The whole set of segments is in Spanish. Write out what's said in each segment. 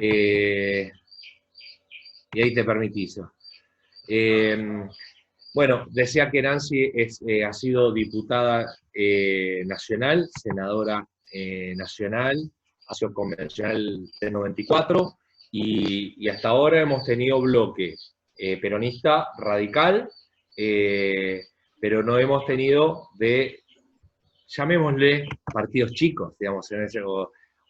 Y ahí te permitís. Bueno, decía que Nancy ha sido diputada nacional, senadora nacional, ha sido convencional del 94, y hasta ahora hemos tenido bloque peronista radical, pero no hemos tenido de, llamémosle, partidos chicos, digamos,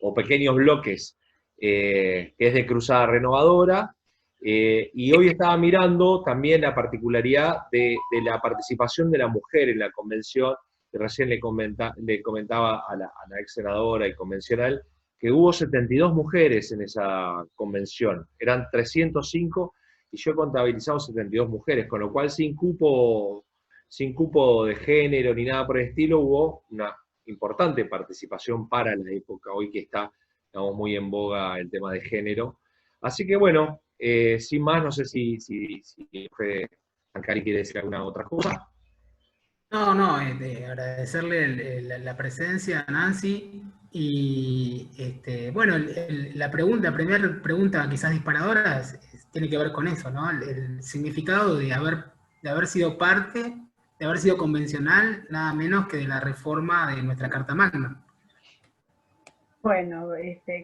o pequeños bloques, que es de Cruzada Renovadora. Y hoy estaba mirando también la particularidad de la participación de la mujer en la convención, que recién le comentaba a la ex senadora y convencional, que hubo 72 mujeres en esa convención, eran 305, y yo he contabilizado 72 mujeres, con lo cual sin cupo de género ni nada por el estilo, hubo una importante participación para la época, hoy que está, digamos, muy en boga el tema de género. Así que bueno, sin más, no sé si Ancari quiere decir alguna otra cosa. No, no, de agradecerle la presencia a Nancy y bueno, la primera pregunta quizás disparadora tiene que ver con eso, ¿no? El significado de haber sido parte, de haber sido convencional, nada menos que de la reforma de nuestra Carta Magna. Bueno,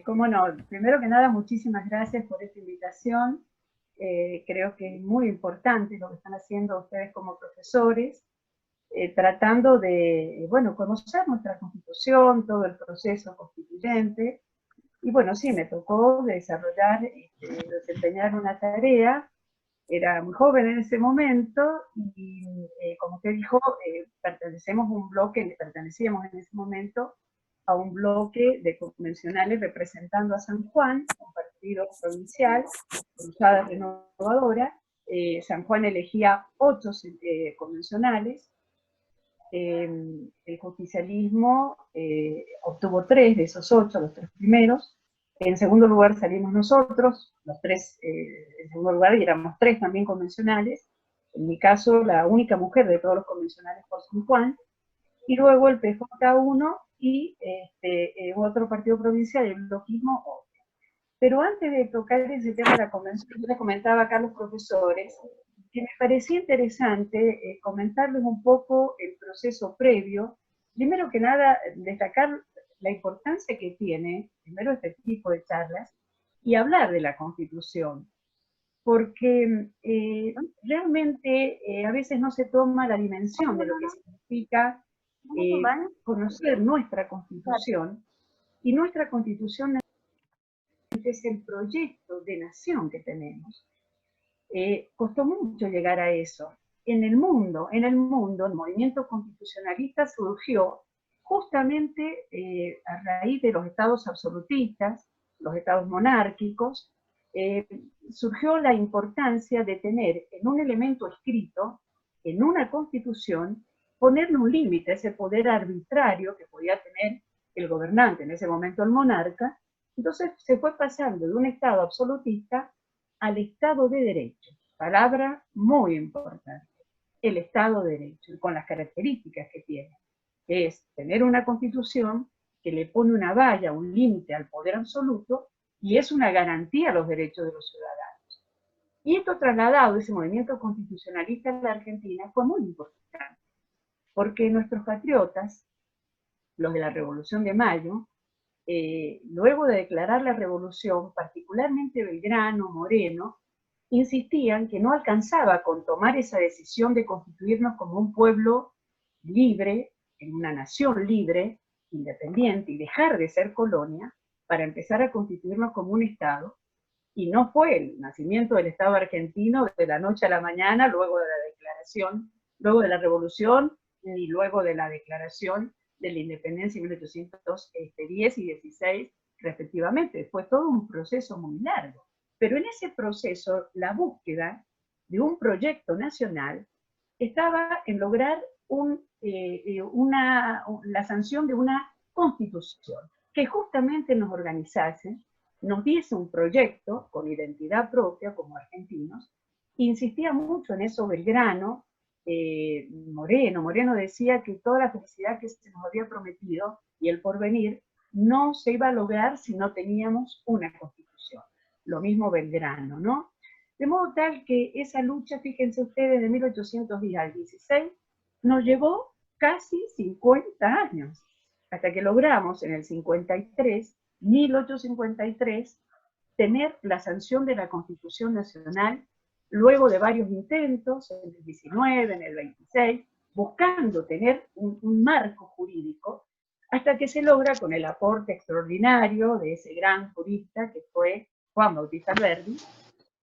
cómo no, primero que nada, muchísimas gracias por esta invitación. Creo que es muy importante lo que están haciendo ustedes como profesores, tratando de, bueno, conocer nuestra Constitución, todo el proceso constituyente. Y bueno, sí, me tocó desarrollar, desempeñar una tarea. Era muy joven en ese momento y, como usted dijo, pertenecíamos en ese momento a un bloque de convencionales representando a San Juan, un partido provincial, Cruzada Renovadora. San Juan elegía 8 convencionales. El justicialismo obtuvo 3 de esos 8, los 3 primeros. En segundo lugar salimos nosotros, los 3, en segundo lugar, y éramos 3 también convencionales. En mi caso, la única mujer de todos los convencionales por San Juan. Y luego el PJ1 y otro partido provincial, el bloquismo. Pero antes de tocar ese tema de la convención, yo les comentaba acá a los profesores que me parecía interesante comentarles un poco el proceso previo. Primero que nada, destacar la importancia que tiene, primero, este tipo de charlas, y hablar de la Constitución, porque realmente a veces no se toma la dimensión de lo que significa conocer nuestra Constitución, y nuestra Constitución es el proyecto de nación que tenemos. Costó mucho llegar a eso. En el mundo, el movimiento constitucionalista surgió justamente a raíz de los estados absolutistas, los estados monárquicos. Surgió la importancia de tener en un elemento escrito, en una constitución, ponerle un límite a ese poder arbitrario que podía tener el gobernante, en ese momento el monarca. Entonces se fue pasando de un estado absolutista al Estado de Derecho, palabra muy importante, el Estado de Derecho, con las características que tiene, que es tener una constitución que le pone una valla, un límite al poder absoluto, y es una garantía a los derechos de los ciudadanos. Y esto trasladado, ese movimiento constitucionalista en la Argentina, fue muy importante, porque nuestros patriotas, los de la Revolución de Mayo, luego de declarar la revolución, particularmente Belgrano, Moreno, insistían que no alcanzaba con tomar esa decisión de constituirnos como un pueblo libre, en una nación libre, independiente, y dejar de ser colonia, para empezar a constituirnos como un Estado. Y no fue el nacimiento del Estado argentino de la noche a la mañana, luego de la declaración, luego de la revolución, ni luego de la declaración de la independencia en 1810 y 16, respectivamente. Fue todo un proceso muy largo. Pero en ese proceso, la búsqueda de un proyecto nacional estaba en lograr la sanción de una constitución que justamente nos organizase, nos diese un proyecto con identidad propia como argentinos. Insistía mucho en eso Belgrano. Moreno decía que toda la felicidad que se nos había prometido y el porvenir no se iba a lograr si no teníamos una constitución. lo mismo Belgrano, ¿no? De modo tal que esa lucha, fíjense ustedes, de 1810 al 16, nos llevó casi 50 años, hasta que logramos en el 53, 1853, tener la sanción de la Constitución Nacional, luego de varios intentos, en el 19, en el 26, buscando tener un marco jurídico, hasta que se logra con el aporte extraordinario de ese gran jurista que fue Juan Bautista Alberdi,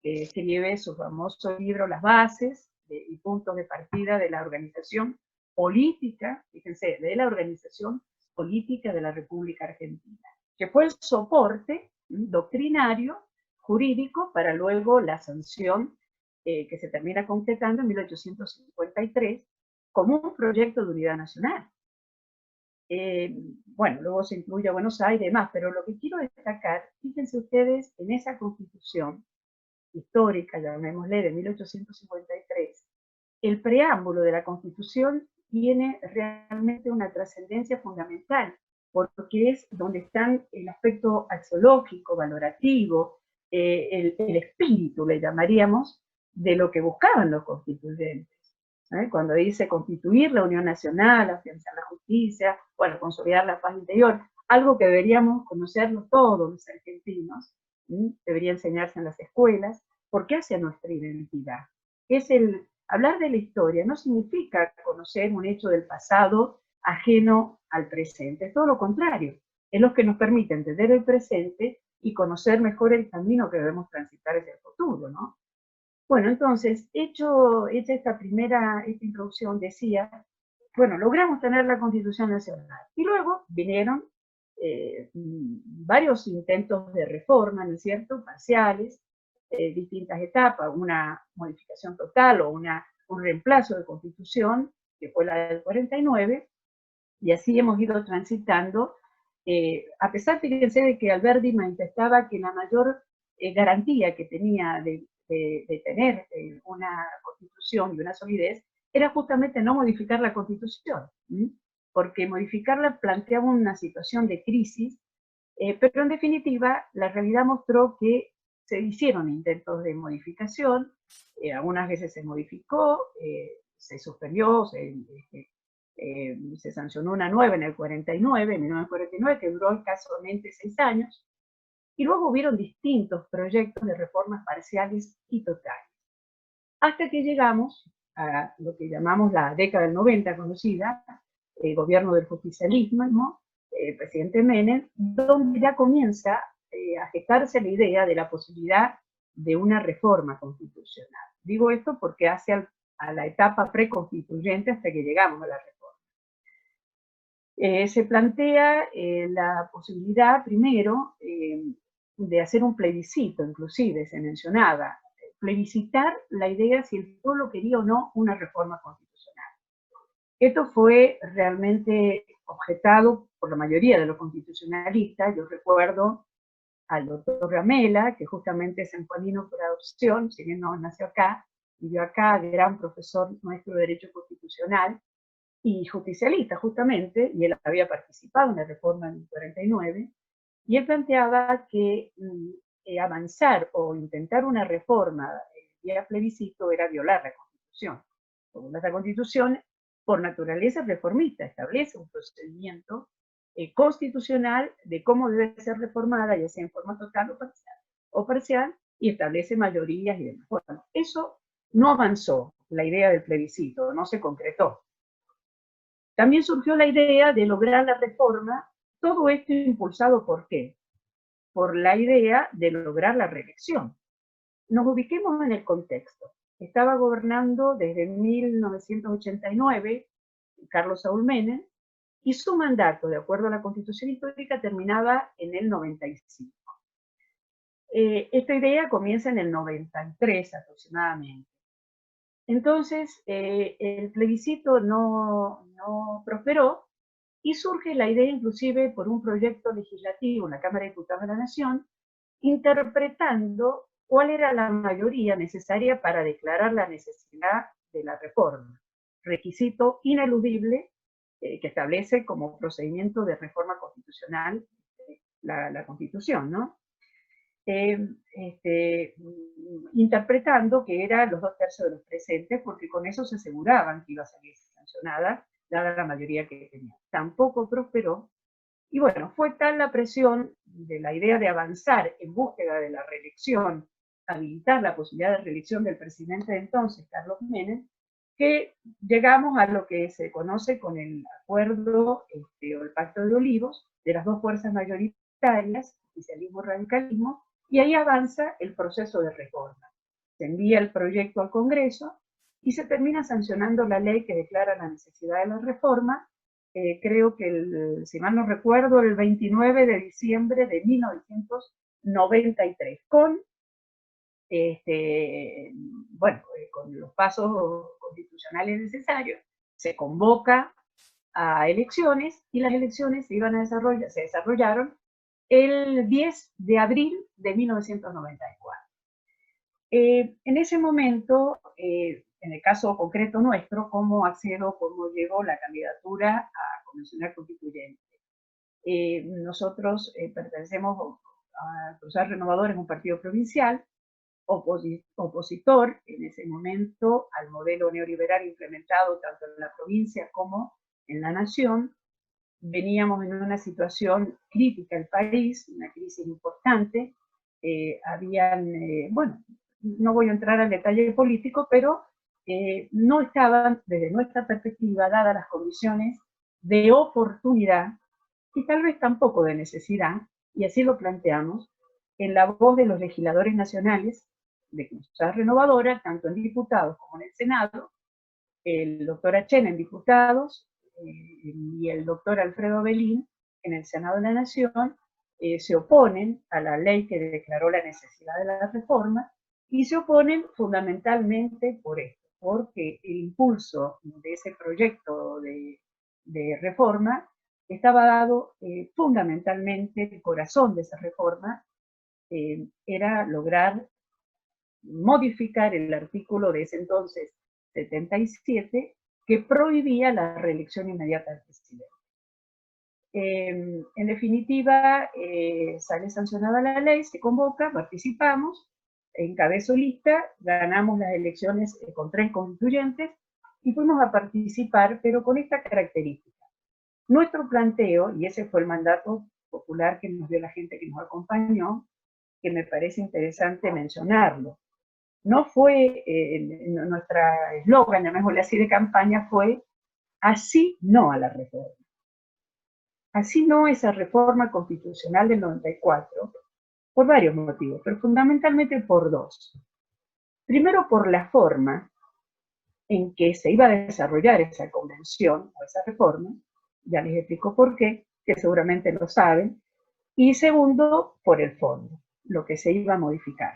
que escribe su famoso libro Las Bases y Puntos de Partida de la Organización Política, fíjense, de la Organización Política de la República Argentina, que fue el soporte doctrinario, jurídico, para luego la sanción que se termina concretando en 1853 como un proyecto de unidad nacional. Bueno, luego se incluye a Buenos Aires y demás, pero lo que quiero destacar, fíjense ustedes, en esa Constitución histórica, llamémosle, de 1853, el preámbulo de la Constitución tiene realmente una trascendencia fundamental, porque es donde están el aspecto axiológico, valorativo, el espíritu, le llamaríamos, de lo que buscaban los constituyentes. Cuando dice constituir la Unión Nacional, afianzar la justicia, bueno, consolidar la paz interior, algo que deberíamos conocerlo todos los argentinos, debería enseñarse en las escuelas, porque hace nuestra identidad. Hablar de la historia no significa conocer un hecho del pasado ajeno al presente, es todo lo contrario, es lo que nos permite entender el presente y conocer mejor el camino que debemos transitar hacia el futuro, ¿no? Bueno, entonces, hecha esta introducción, decía, bueno, logramos tener la Constitución Nacional, y luego vinieron varios intentos de reforma, ¿no es cierto?, parciales, distintas etapas, una modificación total o un reemplazo de Constitución, que fue la del 49, y así hemos ido transitando, a pesar, fíjense, de que Alberdi manifestaba que la mayor garantía que tenía de tener una Constitución y una solidez era justamente no modificar la Constitución, porque modificarla planteaba una situación de crisis, pero en definitiva la realidad mostró que se hicieron intentos de modificación, algunas veces se modificó, se suspendió, se sancionó una nueva en el 49, en 1949, que duró escasamente 6 años, y luego hubieron distintos proyectos de reformas parciales y totales, hasta que llegamos a lo que llamamos la década del 90 conocida, el gobierno del justicialismo, el presidente Menem, donde ya comienza a gestarse la idea de la posibilidad de una reforma constitucional. Digo esto porque hace a la etapa preconstituyente hasta que llegamos a la reforma. Se plantea la posibilidad, primero, de hacer un plebiscito, inclusive se mencionaba, plebiscitar la idea si el pueblo quería o no una reforma constitucional. Esto fue realmente objetado por la mayoría de los constitucionalistas. Yo recuerdo al doctor Ramela, que justamente es sanjuanino por adopción, si bien no nació acá, vivió acá, gran profesor nuestro de Derecho Constitucional y justicialista justamente, y él había participado en la reforma en el 49, y él planteaba que avanzar o intentar una reforma vía plebiscito era violar la Constitución. La Constitución, por naturaleza reformista, establece un procedimiento constitucional de cómo debe ser reformada, ya sea en forma total o parcial, y establece mayorías y demás. Bueno, eso no avanzó, la idea del plebiscito, no se concretó. También surgió la idea de lograr la reforma, todo esto impulsado ¿por qué? Por la idea de lograr la reelección. Nos ubiquemos en el contexto. Estaba gobernando desde 1989 Carlos Saúl Menem, y su mandato, de acuerdo a la Constitución histórica, terminaba en el 95. Esta idea comienza en el 93 aproximadamente. Entonces, el plebiscito no prosperó, y surge la idea inclusive por un proyecto legislativo en la Cámara de Diputados de la Nación, interpretando cuál era la mayoría necesaria para declarar la necesidad de la reforma. Requisito ineludible que establece como procedimiento de reforma constitucional la Constitución, ¿no? interpretando que eran los 2/3 de los presentes, porque con eso se aseguraban que iba a salir sancionada, dada la mayoría que tenía. Tampoco prosperó, y bueno, fue tal la presión de la idea de avanzar en búsqueda de la reelección, habilitar la posibilidad de reelección del presidente de entonces, Carlos Menem, que llegamos a lo que se conoce con el acuerdo o el Pacto de Olivos de las dos fuerzas mayoritarias, oficialismo y radicalismo, y ahí avanza el proceso de reforma. Se envía el proyecto al Congreso y se termina sancionando la ley que declara la necesidad de la reforma, creo que, si mal no recuerdo, el 29 de diciembre de 1993, con con los pasos constitucionales necesarios, se convoca a elecciones y las elecciones se desarrollaron el 10 de abril de 1994. En ese momento, en el caso concreto nuestro, ¿cómo llegó la candidatura a convencional constituyente? Nosotros pertenecemos a Cruzar Renovadores, un partido provincial, opositor en ese momento al modelo neoliberal implementado tanto en la provincia como en la nación. Veníamos en una situación crítica el país, una crisis importante. No voy a entrar al detalle político, pero no estaban, desde nuestra perspectiva, dadas las condiciones de oportunidad y tal vez tampoco de necesidad, y así lo planteamos, en la voz de los legisladores nacionales de Cruzar Renovadora, tanto en diputados como en el Senado, el doctor Achena en diputados y el doctor Alfredo Belín en el Senado de la Nación, se oponen a la ley que declaró la necesidad de la reforma, y se oponen fundamentalmente por esto, porque el impulso de ese proyecto de reforma estaba dado fundamentalmente, el corazón de esa reforma era lograr modificar el artículo de ese entonces 77 que prohibía la reelección inmediata del presidente. En definitiva, sale sancionada la ley, se convoca, participamos, encabezo lista, ganamos las elecciones con 3 constituyentes y fuimos a participar, pero con esta característica. Nuestro planteo, y ese fue el mandato popular que nos dio la gente que nos acompañó, que me parece interesante mencionarlo. No fue, nuestra eslogan, llamémosle así, de campaña fue: así no a la reforma. Así no esa reforma constitucional del 94, por varios motivos, pero fundamentalmente por 2. Primero, por la forma en que se iba a desarrollar esa convención o esa reforma, ya les explico por qué, que seguramente lo saben, y segundo, por el fondo, lo que se iba a modificar.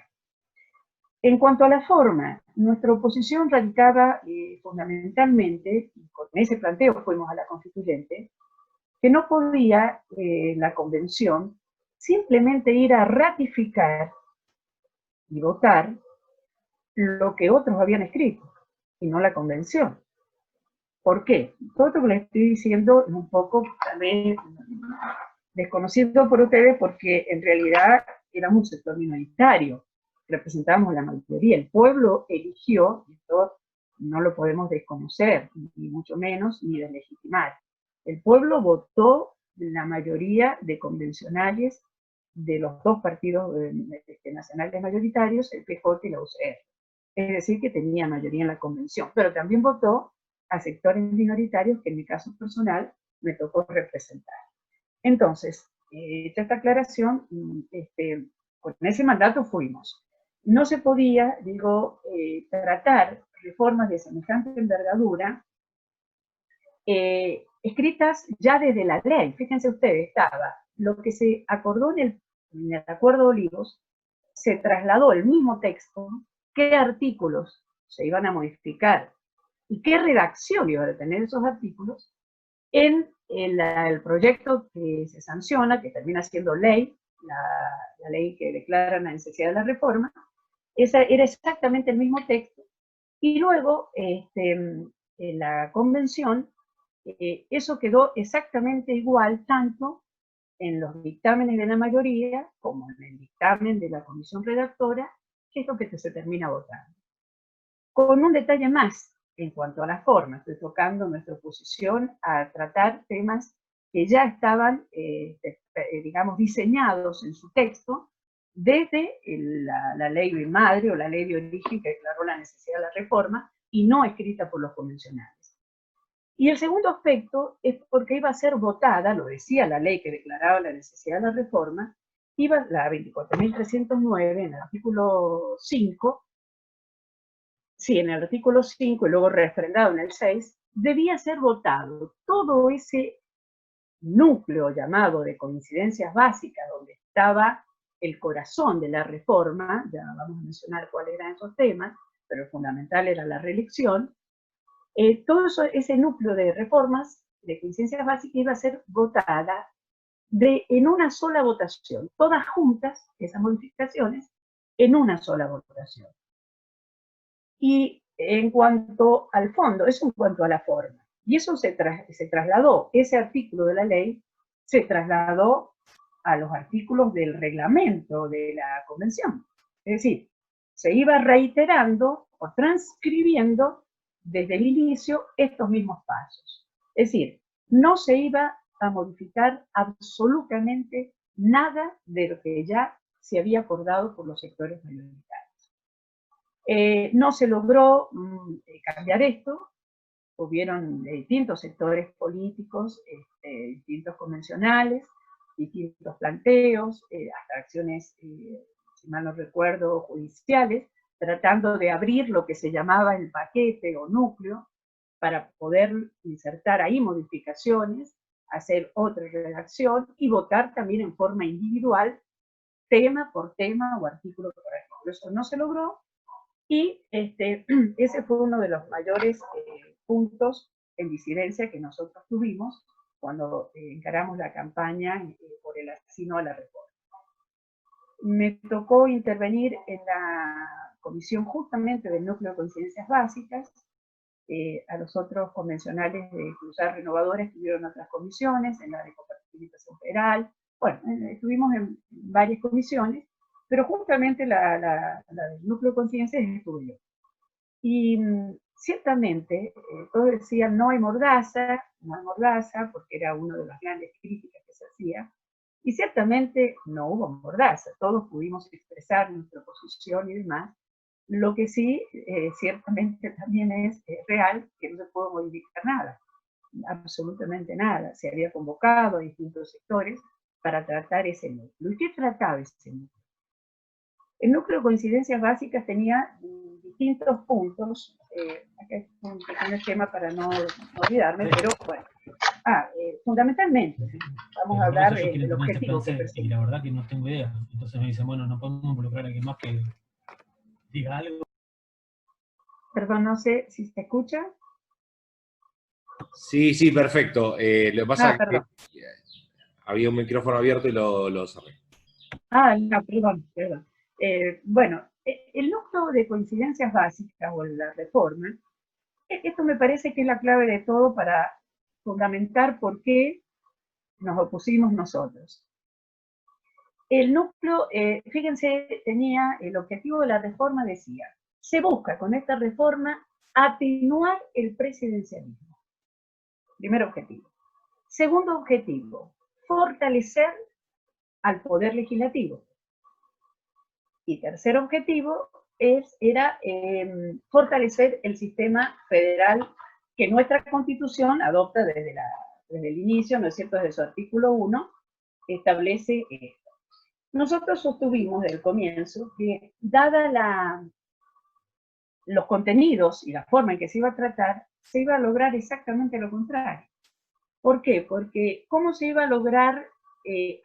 En cuanto a la forma, nuestra oposición radicaba fundamentalmente, y con ese planteo fuimos a la constituyente, que no podía la convención simplemente ir a ratificar y votar lo que otros habían escrito, y no la convención. ¿Por qué? Todo esto que les estoy diciendo es un poco también desconocido por ustedes, porque en realidad éramos un sector minoritario, representábamos la mayoría. El pueblo eligió, y esto no lo podemos desconocer, ni mucho menos, ni deslegitimar. El pueblo votó la mayoría de convencionales de los 2 partidos nacionales mayoritarios, el PJ y la UCR. Es decir, que tenía mayoría en la convención, pero también votó a sectores minoritarios que en mi caso personal me tocó representar. Entonces, esta aclaración, con ese mandato fuimos. No se podía, tratar reformas de semejante envergadura escritas ya desde la ley. Fíjense ustedes, estaba lo que se acordó en el Acuerdo de Olivos, se trasladó el mismo texto, qué artículos se iban a modificar y qué redacción iban a tener esos artículos en el proyecto que se sanciona, que termina siendo ley, la ley que declara la necesidad de la reforma. Esa era exactamente el mismo texto, y luego en la convención eso quedó exactamente igual, tanto en los dictámenes de la mayoría, como en el dictamen de la comisión redactora, que es lo que se termina votando. Con un detalle más en cuanto a la forma, estoy tocando nuestra oposición a tratar temas que ya estaban, digamos, diseñados en su texto desde la ley de madre o la ley de origen que declaró la necesidad de la reforma y no escrita por los convencionales. Y el segundo aspecto es porque iba a ser votada, lo decía la ley que declaraba la necesidad de la reforma, la 24.309 en el artículo 5, sí, en el artículo 5 y luego refrendado en el 6, debía ser votado todo ese núcleo llamado de coincidencias básicas, donde estaba el corazón de la reforma, ya vamos a mencionar cuáles eran esos temas, pero el fundamental era la reelección. Todo ese núcleo de reformas, de coincidencias básicas, iba a ser votada en una sola votación, todas juntas, esas modificaciones, en una sola votación. Y en cuanto al fondo, eso en cuanto a la forma. Y eso se trasladó, ese artículo de la ley se trasladó a los artículos del reglamento de la convención. Es decir, se iba reiterando o transcribiendo desde el inicio estos mismos pasos. Es decir, no se iba a modificar absolutamente nada de lo que ya se había acordado por los sectores mayoritarios. No se logró cambiar esto, hubieron distintos sectores políticos, distintos convencionales, distintos planteos, hasta acciones, si mal no recuerdo, judiciales, tratando de abrir lo que se llamaba el paquete o núcleo para poder insertar ahí modificaciones, hacer otra redacción y votar también en forma individual, tema por tema o artículo por artículo. Eso no se logró y ese fue uno de los mayores puntos en disidencia que nosotros tuvimos cuando encaramos la campaña por el asilo a la reforma. Me tocó intervenir en la comisión justamente del núcleo de coincidencias básicas. A los otros convencionales de Cruzar Renovadores tuvieron otras comisiones, en la de coparticipación federal. Bueno, estuvimos en varias comisiones, pero justamente la del núcleo de coincidencias estuve yo. Y ciertamente, todos decían, no hay mordaza, porque era una de las grandes críticas que se hacía, y ciertamente no hubo mordaza, todos pudimos expresar nuestra posición y demás. Lo que sí, ciertamente también es real que no se pudo modificar nada, absolutamente nada. Se había convocado a distintos sectores para tratar ese núcleo. ¿Y qué trataba ese núcleo? El núcleo de coincidencias básicas tenía distintos puntos. Acá es un pequeño esquema para no olvidarme, pero bueno. Fundamentalmente, vamos a hablar del objetivo que perseguimos. Y la verdad que no tengo idea. Entonces me dicen, bueno, no podemos involucrar a alguien más que diga algo. Perdón, no sé si se escucha. Sí, perfecto. Lo que pasa es perdón. que había un micrófono abierto y lo cerré. No, perdón. Bueno, el núcleo de coincidencias básicas o la reforma, esto me parece que es la clave de todo para fundamentar por qué nos opusimos nosotros. El núcleo, fíjense, tenía el objetivo de la reforma, decía, se busca con esta reforma atenuar el presidencialismo. Primer objetivo. Segundo objetivo, fortalecer al poder legislativo. Y tercer objetivo era fortalecer el sistema federal que nuestra Constitución adopta desde el inicio, ¿no es cierto?, desde su artículo 1, establece esto. Nosotros sostuvimos desde el comienzo que, dada los contenidos y la forma en que se iba a tratar, se iba a lograr exactamente lo contrario. ¿Por qué? Porque ¿cómo se iba a lograr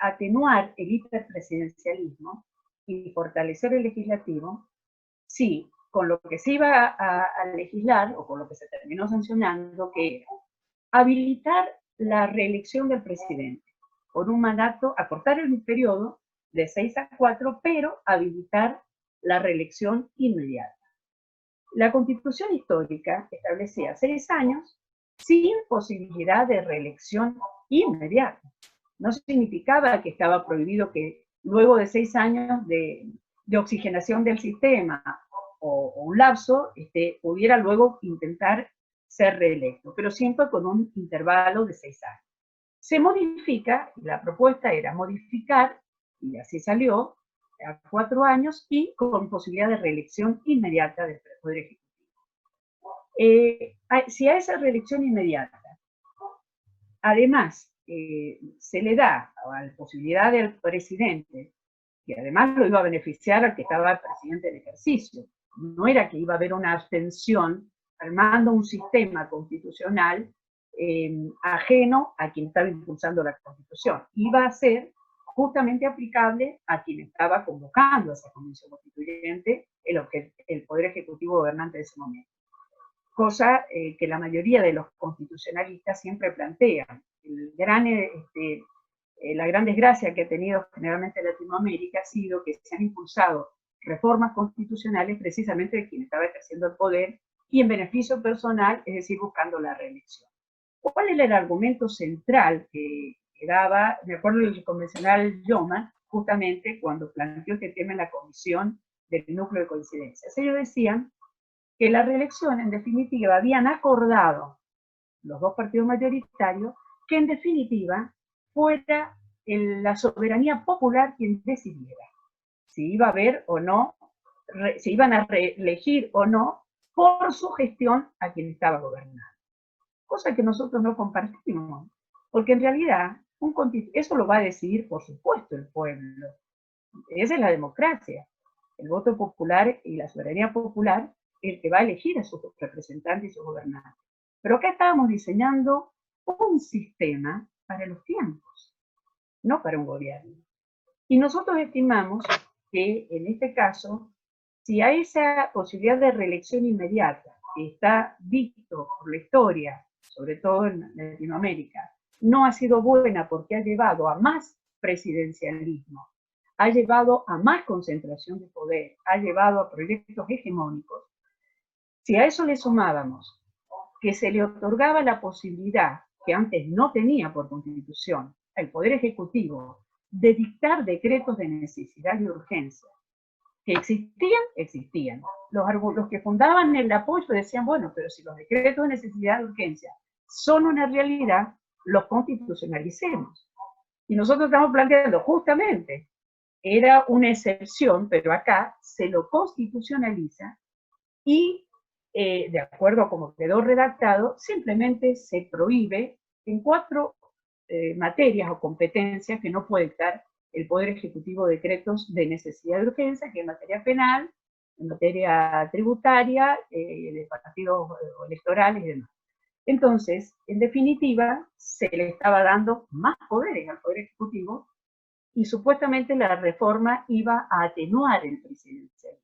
atenuar el hiperpresidencialismo y fortalecer el legislativo? Sí, con lo que se iba a legislar, o con lo que se terminó sancionando, que era habilitar la reelección del presidente por un mandato, acortar el periodo de 6 a 4, pero habilitar la reelección inmediata. La Constitución histórica establecía 6 años sin posibilidad de reelección inmediata. no significaba que estaba prohibido que luego de 6 años de oxigenación del sistema o un lapso, pudiera luego intentar ser reelecto, pero siempre con un intervalo de 6 años. Se modifica, la propuesta era modificar, y así salió, a 4 años y con posibilidad de reelección inmediata del Poder Ejecutivo. Si a esa reelección inmediata, además, se le da la posibilidad del presidente, que además lo iba a beneficiar al que estaba presidente en ejercicio, no era que iba a haber una abstención armando un sistema constitucional ajeno a quien estaba impulsando la Constitución. Iba a ser justamente aplicable a quien estaba convocando a esa Convención Constituyente, el Poder Ejecutivo gobernante de ese momento. Cosa que la mayoría de los constitucionalistas siempre plantean. La gran desgracia que ha tenido generalmente Latinoamérica ha sido que se han impulsado reformas constitucionales precisamente de quien estaba ejerciendo el poder y en beneficio personal, es decir, buscando la reelección. ¿Cuál era el argumento central que daba, me acuerdo del convencional Yoma, justamente cuando planteó este tema en la comisión del núcleo de coincidencias? Ellos decían que la reelección, en definitiva, habían acordado los dos partidos mayoritarios que en definitiva fuera la soberanía popular quien decidiera si iba a haber o no, si iban a reelegir o no por su gestión a quien estaba gobernando. Cosa que nosotros no compartimos, porque en realidad eso lo va a decidir, por supuesto, el pueblo. Esa es la democracia. El voto popular y la soberanía popular es el que va a elegir a sus representantes y sus gobernantes. Pero acá estábamos diseñando un sistema para los tiempos, no para un gobierno. Y nosotros estimamos que en este caso, si hay esa posibilidad de reelección inmediata, que está visto por la historia, sobre todo en Latinoamérica, no ha sido buena porque ha llevado a más presidencialismo, ha llevado a más concentración de poder, ha llevado a proyectos hegemónicos. Si a eso le sumábamos que se le otorgaba la posibilidad, que antes no tenía por Constitución, al Poder Ejecutivo, de dictar decretos de necesidad y urgencia, que existían. Los que fundaban el apoyo decían, bueno, pero si los decretos de necesidad y urgencia son una realidad, los constitucionalicemos. Y nosotros estamos planteando justamente, era una excepción, pero acá se lo constitucionaliza y, de acuerdo a cómo quedó redactado, simplemente se prohíbe en 4 materias o competencias que no puede dictar el Poder Ejecutivo decretos de necesidad y urgencia, que en materia penal, en materia tributaria, de partidos electorales y demás. Entonces, en definitiva, se le estaba dando más poderes al Poder Ejecutivo y supuestamente la reforma iba a atenuar el presidencialismo.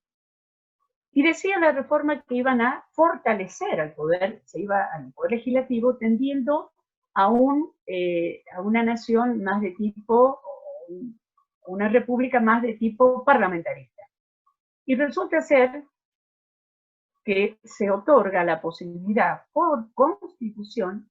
Y decía la reforma que iban a fortalecer al poder legislativo, tendiendo a una nación más de tipo, una república más de tipo parlamentarista. Y resulta ser que se otorga la posibilidad por Constitución,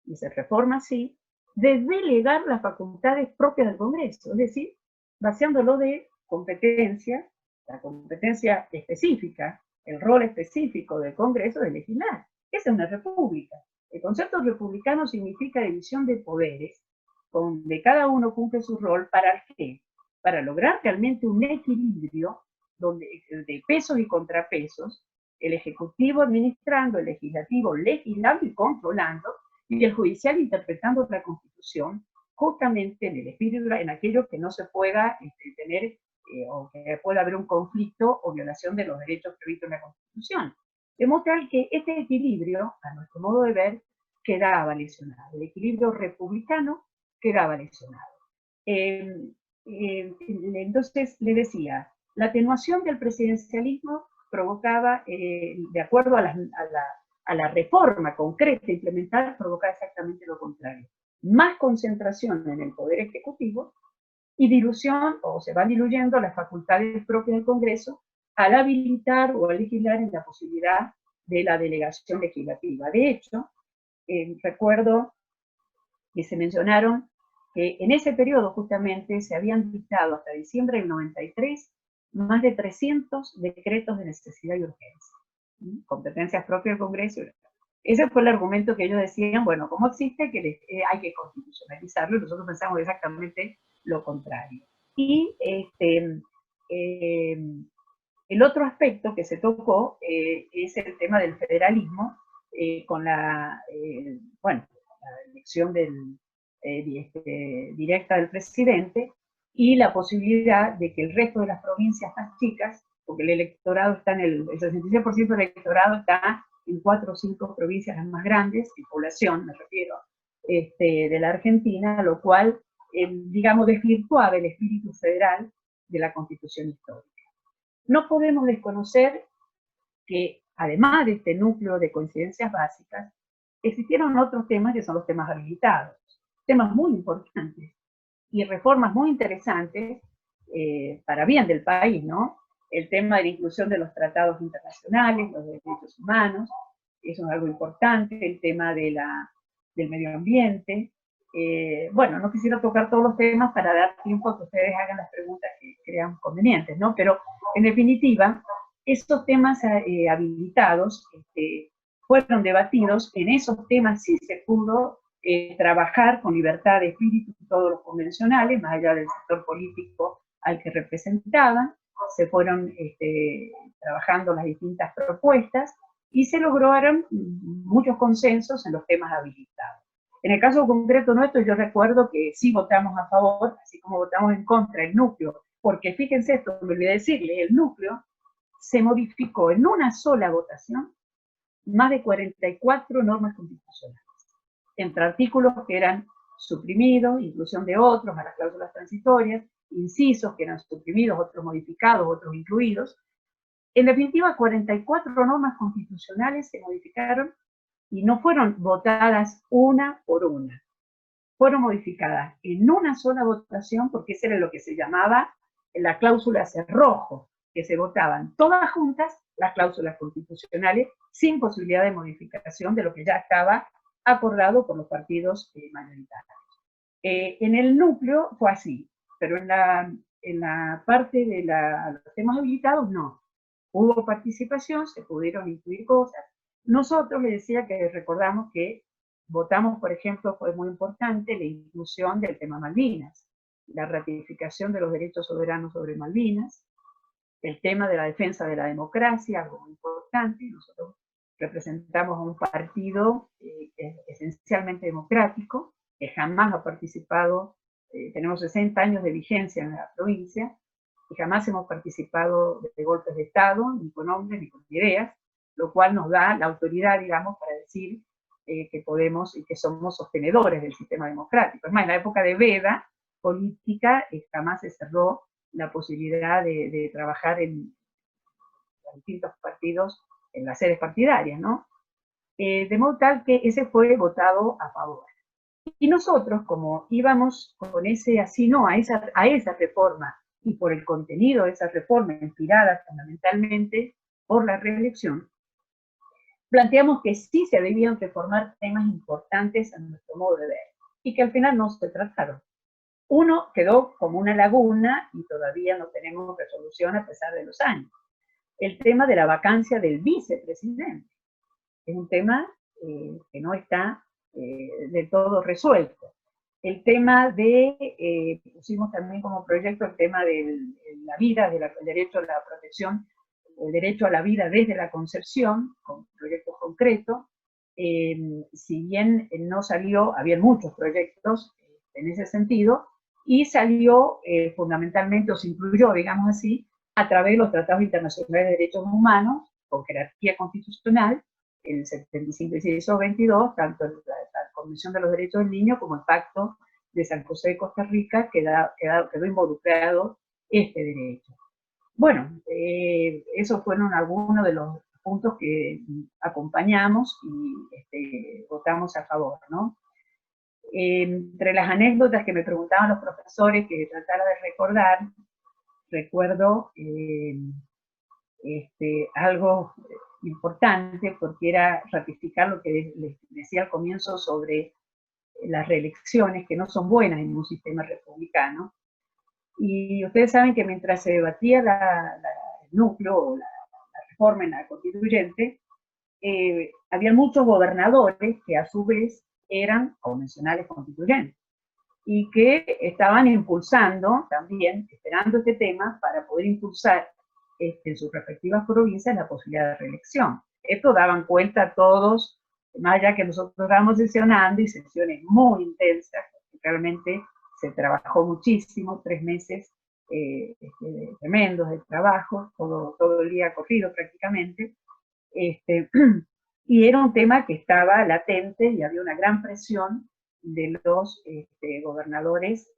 y se reforma así, de delegar las facultades propias del Congreso, es decir, vaciándolo de competencia, la competencia específica, el rol específico del Congreso de legislar. Esa es una república. El concepto republicano significa división de poderes, donde cada uno cumple su rol. ¿Para qué? Para lograr realmente un equilibrio de pesos y contrapesos, el Ejecutivo administrando, el Legislativo legislando y controlando, y el Judicial interpretando la Constitución, justamente en el espíritu, en aquello que no se pueda tener, o que pueda haber un conflicto o violación de los derechos previstos en la Constitución. De modo tal que este equilibrio, a nuestro modo de ver, quedaba lesionado. El equilibrio republicano quedaba lesionado. Entonces, le decía, la atenuación del presidencialismo provocaba, de acuerdo a la reforma concreta implementada, provocaba exactamente lo contrario. Más concentración en el Poder Ejecutivo y dilución, o se van diluyendo las facultades propias del Congreso al habilitar o al legislar en la posibilidad de la delegación legislativa. De hecho, recuerdo que se mencionaron que en ese periodo justamente se habían dictado hasta diciembre del 93 más de 300 decretos de necesidad y urgencia, competencias propias del Congreso. Ese fue el argumento que ellos decían, bueno, ¿cómo existe que hay que constitucionalizarlo? Y nosotros pensamos exactamente lo contrario. Y el otro aspecto que se tocó es el tema del federalismo, con la elección directa del presidente, y la posibilidad de que el resto de las provincias más chicas, porque el electorado está el 66% del electorado está en 4 o 5 provincias las más grandes, en población me refiero, de la Argentina, lo cual, digamos, desvirtuaba el espíritu federal de la Constitución histórica. No podemos desconocer que, además de este núcleo de coincidencias básicas, existieron otros temas que son los temas habilitados, temas muy importantes y reformas muy interesantes para bien del país, ¿no? El tema de la inclusión de los tratados internacionales, los derechos humanos, eso es algo importante, el tema del medio ambiente. Bueno, no quisiera tocar todos los temas para dar tiempo a que ustedes hagan las preguntas que crean convenientes, ¿no? Pero, en definitiva, estos temas habilitados fueron debatidos. En esos temas sí se pudo trabajar con libertad de espíritu todos los convencionales, más allá del sector político al que representaban. Se fueron trabajando las distintas propuestas y se lograron muchos consensos en los temas habilitados. En el caso concreto nuestro, yo recuerdo que sí votamos a favor, así como votamos en contra el núcleo, porque fíjense esto, me olvidé decirle, el núcleo se modificó en una sola votación más de 44 normas constitucionales, entre artículos que eran suprimidos, inclusión de otros a las cláusulas transitorias, incisos que eran suprimidos, otros modificados, otros incluidos. En definitiva, 44 normas constitucionales se modificaron y no fueron votadas una por una. Fueron modificadas en una sola votación, porque ese era lo que se llamaba la cláusula cerrojo, que se votaban todas juntas las cláusulas constitucionales sin posibilidad de modificación de lo que ya estaba acordado por los partidos mayoritarios. En el núcleo fue así, pero en la parte de los temas habilitados no. Hubo participación, se pudieron incluir cosas. Nosotros les decía que recordamos que votamos, por ejemplo, fue muy importante la inclusión del tema Malvinas, la ratificación de los derechos soberanos sobre Malvinas, el tema de la defensa de la democracia, algo muy importante. Nosotros representamos a un partido esencialmente democrático, que jamás ha participado, tenemos 60 años de vigencia en la provincia, y jamás hemos participado de golpes de Estado, ni con hombres, ni con ideas, lo cual nos da la autoridad, digamos, para decir que podemos y que somos sostenedores del sistema democrático. Es más, en la época de veda política jamás se cerró la posibilidad de trabajar en los distintos partidos, en las sedes partidarias, ¿no? De modo tal que ese fue votado a favor. Y nosotros, como íbamos con ese así no a esa reforma, y por el contenido de esa reforma inspirada fundamentalmente por la reelección, planteamos que sí se debían reformar temas importantes a nuestro modo de ver, y que al final no se trataron. Uno quedó como una laguna y todavía no tenemos resolución a pesar de los años. El tema de la vacancia del vicepresidente. Es un tema que no está del todo resuelto. El tema de, pusimos también como proyecto el tema de la vida, el derecho a la protección, el derecho a la vida desde la concepción, con proyectos concretos. Si bien no salió, había muchos proyectos en ese sentido, y salió fundamentalmente, o se incluyó, digamos así, a través de los tratados internacionales de derechos humanos, con jerarquía constitucional, el 75 y 622, tanto la Convención de los Derechos del Niño como el Pacto de San José de Costa Rica, quedó involucrado este derecho. Bueno, esos fueron algunos de los puntos que acompañamos y votamos a favor, ¿no? Entre las anécdotas que me preguntaban los profesores que tratara de recordar, recuerdo algo importante, porque era ratificar lo que les decía al comienzo sobre las reelecciones, que no son buenas en un sistema republicano. Y ustedes saben que mientras se debatía el núcleo, la reforma en la constituyente, había muchos gobernadores que a su vez eran convencionales constituyentes y que estaban impulsando también, esperando este tema para poder impulsar en sus respectivas provincias la posibilidad de reelección. Esto daban cuenta todos, más allá que nosotros estábamos sesionando, y sesiones muy intensas, realmente se trabajó muchísimo, 3 meses tremendos de trabajo, todo el día corrido prácticamente, y era un tema que estaba latente y había una gran presión de los gobernadores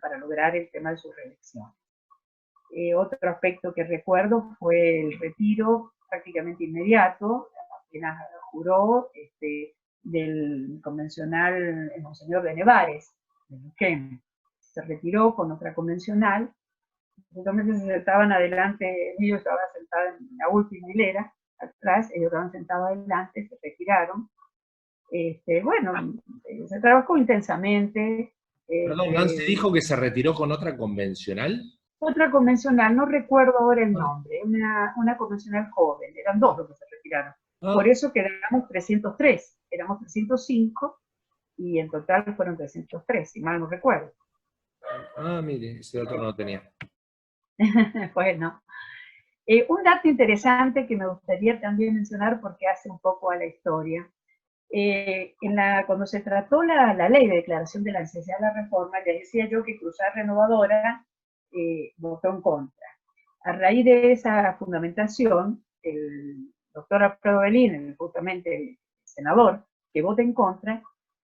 para lograr el tema de su reelección. Otro aspecto que recuerdo fue el retiro prácticamente inmediato, apenas juró, del convencional el Monseñor de Nevares, de Luquén. Se retiró con otra convencional. Entonces se sentaban adelante, ellos estaban sentados en la última hilera, atrás, ellos estaban sentados adelante, se retiraron. Bueno, se trabajó intensamente. Perdón, Nancy dijo que se retiró con otra convencional. Otra convencional, no recuerdo ahora el nombre, una convencional joven, eran 2 los que se retiraron. Por eso quedamos 303, éramos 305 y en total fueron 303, si mal no recuerdo. Mire, ese otro no lo tenía. Bueno, un dato interesante que me gustaría también mencionar porque hace un poco a la historia. Cuando se trató la ley de declaración de la necesidad de la reforma, ya decía yo que Cruzada Renovadora votó en contra. A raíz de esa fundamentación, el doctor Alfredo Belín, justamente el senador que vota en contra,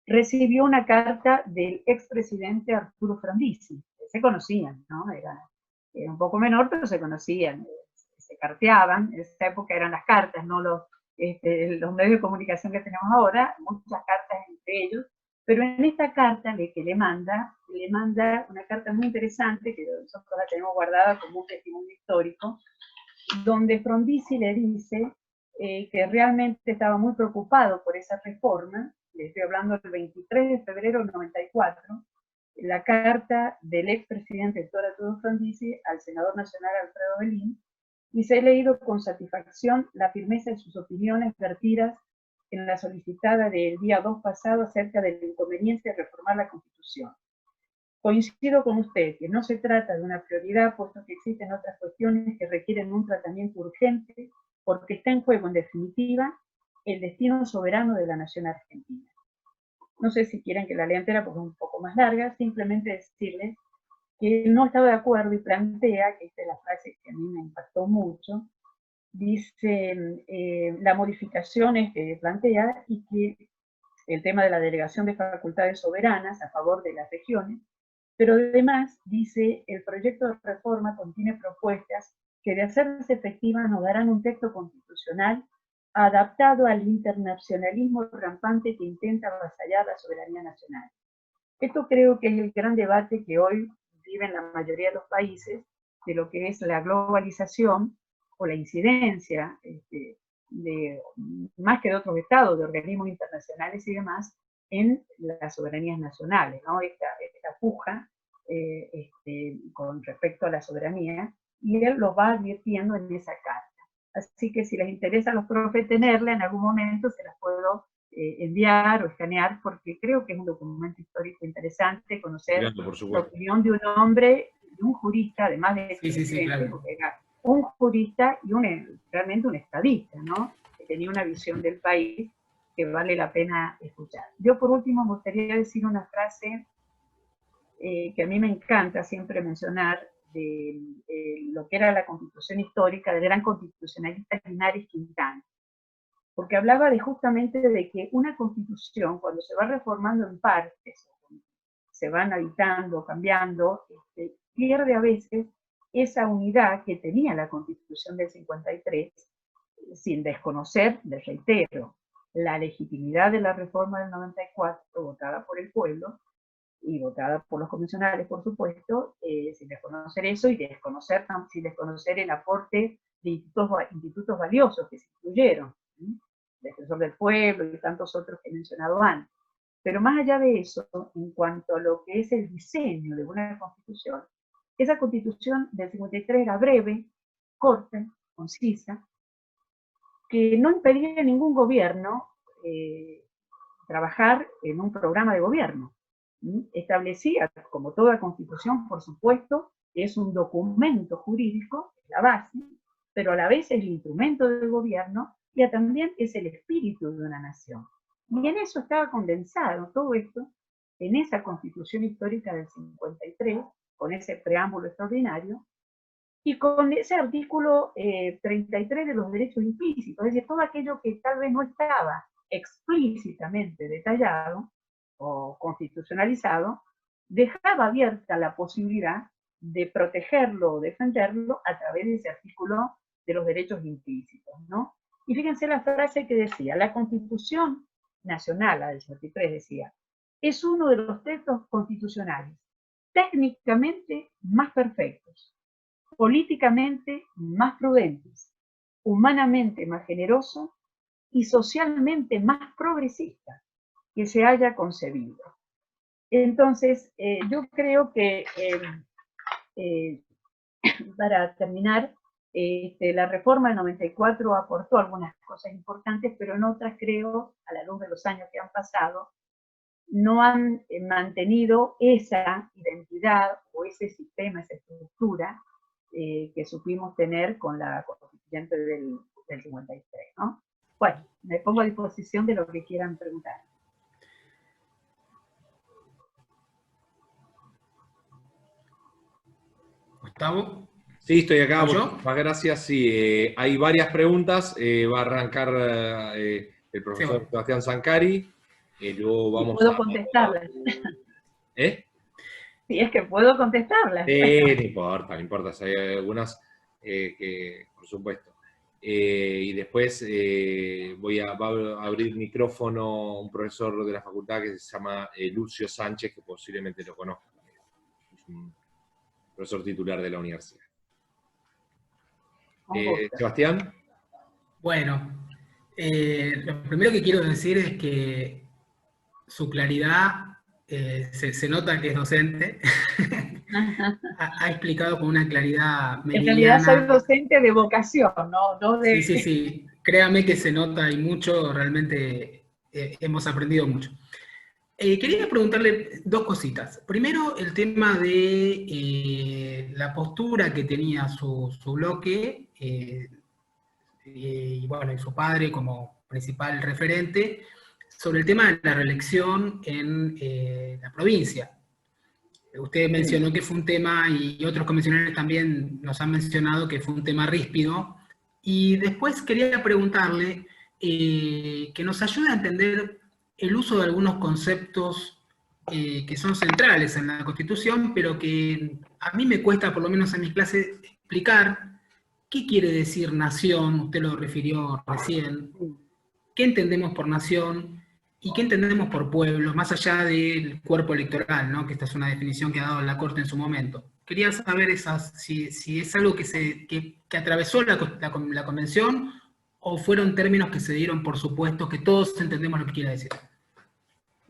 recibió una carta del expresidente Arturo Frondizi. Se conocían, ¿no? Era un poco menor, pero se conocían, se carteaban. En esa época eran las cartas, no los medios de comunicación que tenemos ahora, muchas cartas entre ellos, pero en esta carta que le manda una carta muy interesante, que nosotros la tenemos guardada como un testimonio histórico, donde Frondizi le dice que realmente estaba muy preocupado por esa reforma. Le estoy hablando del 23 de febrero del 94, la carta del expresidente Héctor Arturo Frondizi al senador nacional Alfredo Belín, y se ha leído con satisfacción la firmeza de sus opiniones vertidas en la solicitada del día 2 pasado acerca de la inconveniencia de reformar la Constitución. Coincido con usted que no se trata de una prioridad, puesto que existen otras cuestiones que requieren un tratamiento urgente, porque está en juego, en definitiva, el destino soberano de la nación argentina. No sé si quieren que la lea entera porque es un poco más larga, simplemente decirles que no estaba de acuerdo y plantea, que esta es la frase que a mí me impactó mucho, dice, la modificación que plantea y que el tema de la delegación de facultades soberanas a favor de las regiones, pero además dice, el proyecto de reforma contiene propuestas que de hacerse efectivas nos darán un texto constitucional adaptado al internacionalismo rampante que intenta avasallar la soberanía nacional. Esto creo que es el gran debate que hoy viven la mayoría de los países de lo que es la globalización o la incidencia más que de otros estados, de organismos internacionales y demás, en las soberanías nacionales, ¿no? Esta puja con respecto a la soberanía, y él lo va advirtiendo en esa carta. Así que si les interesa a los profes tenerla, en algún momento se las puedo enviar o escanear, porque creo que es un documento histórico interesante, conocer la opinión de un hombre, de un jurista, además de claro. porque era un jurista y realmente un estadista, ¿no? Que tenía una visión del país que vale la pena escuchar. Yo por último me gustaría decir una frase que a mí me encanta siempre mencionar, de lo que era la Constitución histórica del gran constitucionalista Linares Quintana, porque hablaba justamente de que una Constitución, cuando se va reformando en partes, se van habitando, cambiando, pierde a veces esa unidad que tenía la Constitución del 53, sin desconocer, les reitero, la legitimidad de la reforma del 94, votada por el pueblo, y votada por los convencionales, por supuesto, sin desconocer eso y sin desconocer el aporte de institutos valiosos que se incluyeron, Defensor del Pueblo y tantos otros que he mencionado antes. Pero más allá de eso, en cuanto a lo que es el diseño de una constitución, esa constitución del 53 era breve, corta, concisa, que no impedía a ningún gobierno trabajar en un programa de gobierno. Establecía, como toda constitución, por supuesto, es un documento jurídico, la base, pero a la vez es el instrumento del gobierno y también es el espíritu de una nación. Y en eso estaba condensado todo esto, en esa constitución histórica del 53, con ese preámbulo extraordinario, y con ese artículo 33 de los derechos implícitos, es decir, todo aquello que tal vez no estaba explícitamente detallado o constitucionalizado, dejaba abierta la posibilidad de protegerlo o defenderlo a través de ese artículo de los derechos implícitos, ¿no? Y fíjense la frase que decía, la Constitución Nacional, la del 83, decía, es uno de los textos constitucionales técnicamente más perfectos, políticamente más prudentes, humanamente más generoso y socialmente más progresista que se haya concebido. Entonces, yo creo que, para terminar, la reforma del 94 aportó algunas cosas importantes, pero en otras creo, a la luz de los años que han pasado, no han mantenido esa identidad o ese sistema, esa estructura que supimos tener con la constituyente del 53, ¿no? Bueno, me pongo a disposición de lo que quieran preguntar. Gustavo. Sí, estoy acá. ¿Yo? Muchas gracias. Sí, hay varias preguntas. Va a arrancar el profesor Sí, Sebastián Zancari. Luego Y vamos puedo contestarlas. ¿Eh? Sí, es que puedo contestarlas. No importa, no importa. Hay algunas que, por supuesto. Y después va a abrir micrófono un profesor de la facultad que se llama Lucio Sánchez, que posiblemente lo conozca. Es un profesor titular de la universidad. Sebastián. Bueno, lo primero que quiero decir es que su claridad, se nota que es docente, ha explicado con una claridad En realidad soy meridiana. docente de vocación, no de... Sí, créame que se nota y mucho, realmente hemos aprendido mucho. Quería preguntarle dos cositas. Primero, el tema de la postura que tenía su bloque, y bueno, y su padre como principal referente, sobre el tema de la reelección en la provincia. Usted mencionó que fue un tema, y otros convencionales también nos han mencionado que fue un tema ríspido. Y después quería preguntarle que nos ayude a entender el uso de algunos conceptos que son centrales en la Constitución, pero que a mí me cuesta, por lo menos en mis clases, explicar qué quiere decir nación. Usted lo refirió recién. ¿Qué entendemos por nación y qué entendemos por pueblo, más allá del cuerpo electoral, ¿no? Que esta es una definición que ha dado la Corte en su momento? Quería saber si es algo que atravesó la Convención, o fueron términos que se dieron por supuesto, que todos entendemos lo que quiere decir.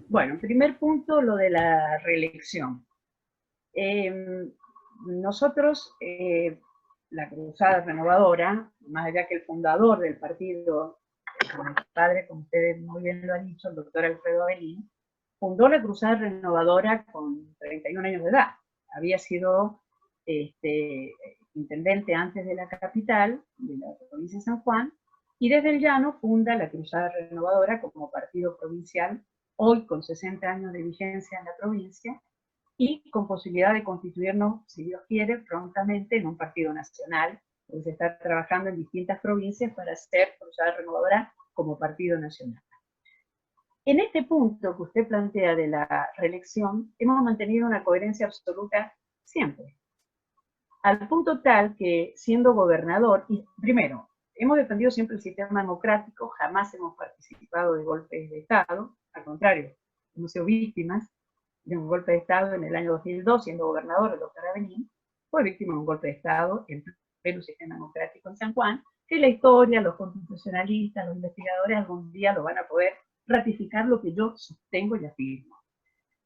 Bueno, primer punto, lo de la reelección. Nosotros, la Cruzada Renovadora, más allá que el fundador del partido, mi padre, como ustedes muy bien lo han dicho, el doctor Alfredo Avelín, fundó la Cruzada Renovadora con 31 años de edad. Había sido intendente antes de la capital, de la provincia de San Juan, y desde el Llano funda la Cruzada Renovadora como partido provincial, hoy con 60 años de vigencia en la provincia, y con posibilidad de constituirnos, si Dios quiere, prontamente en un partido nacional, porque se está trabajando en distintas provincias para hacer Cruzada Renovadora como partido nacional. En este punto que usted plantea de la reelección, hemos mantenido una coherencia absoluta siempre, al punto tal que, siendo gobernador, y primero, hemos defendido siempre el sistema democrático, jamás hemos participado de golpes de Estado, al contrario, hemos sido víctimas de un golpe de Estado en el año 2002, siendo gobernador el doctor Avelín, fue víctima de un golpe de Estado en pleno sistema democrático en San Juan, que la historia, los constitucionalistas, los investigadores algún día lo van a poder ratificar lo que yo sostengo y afirmo.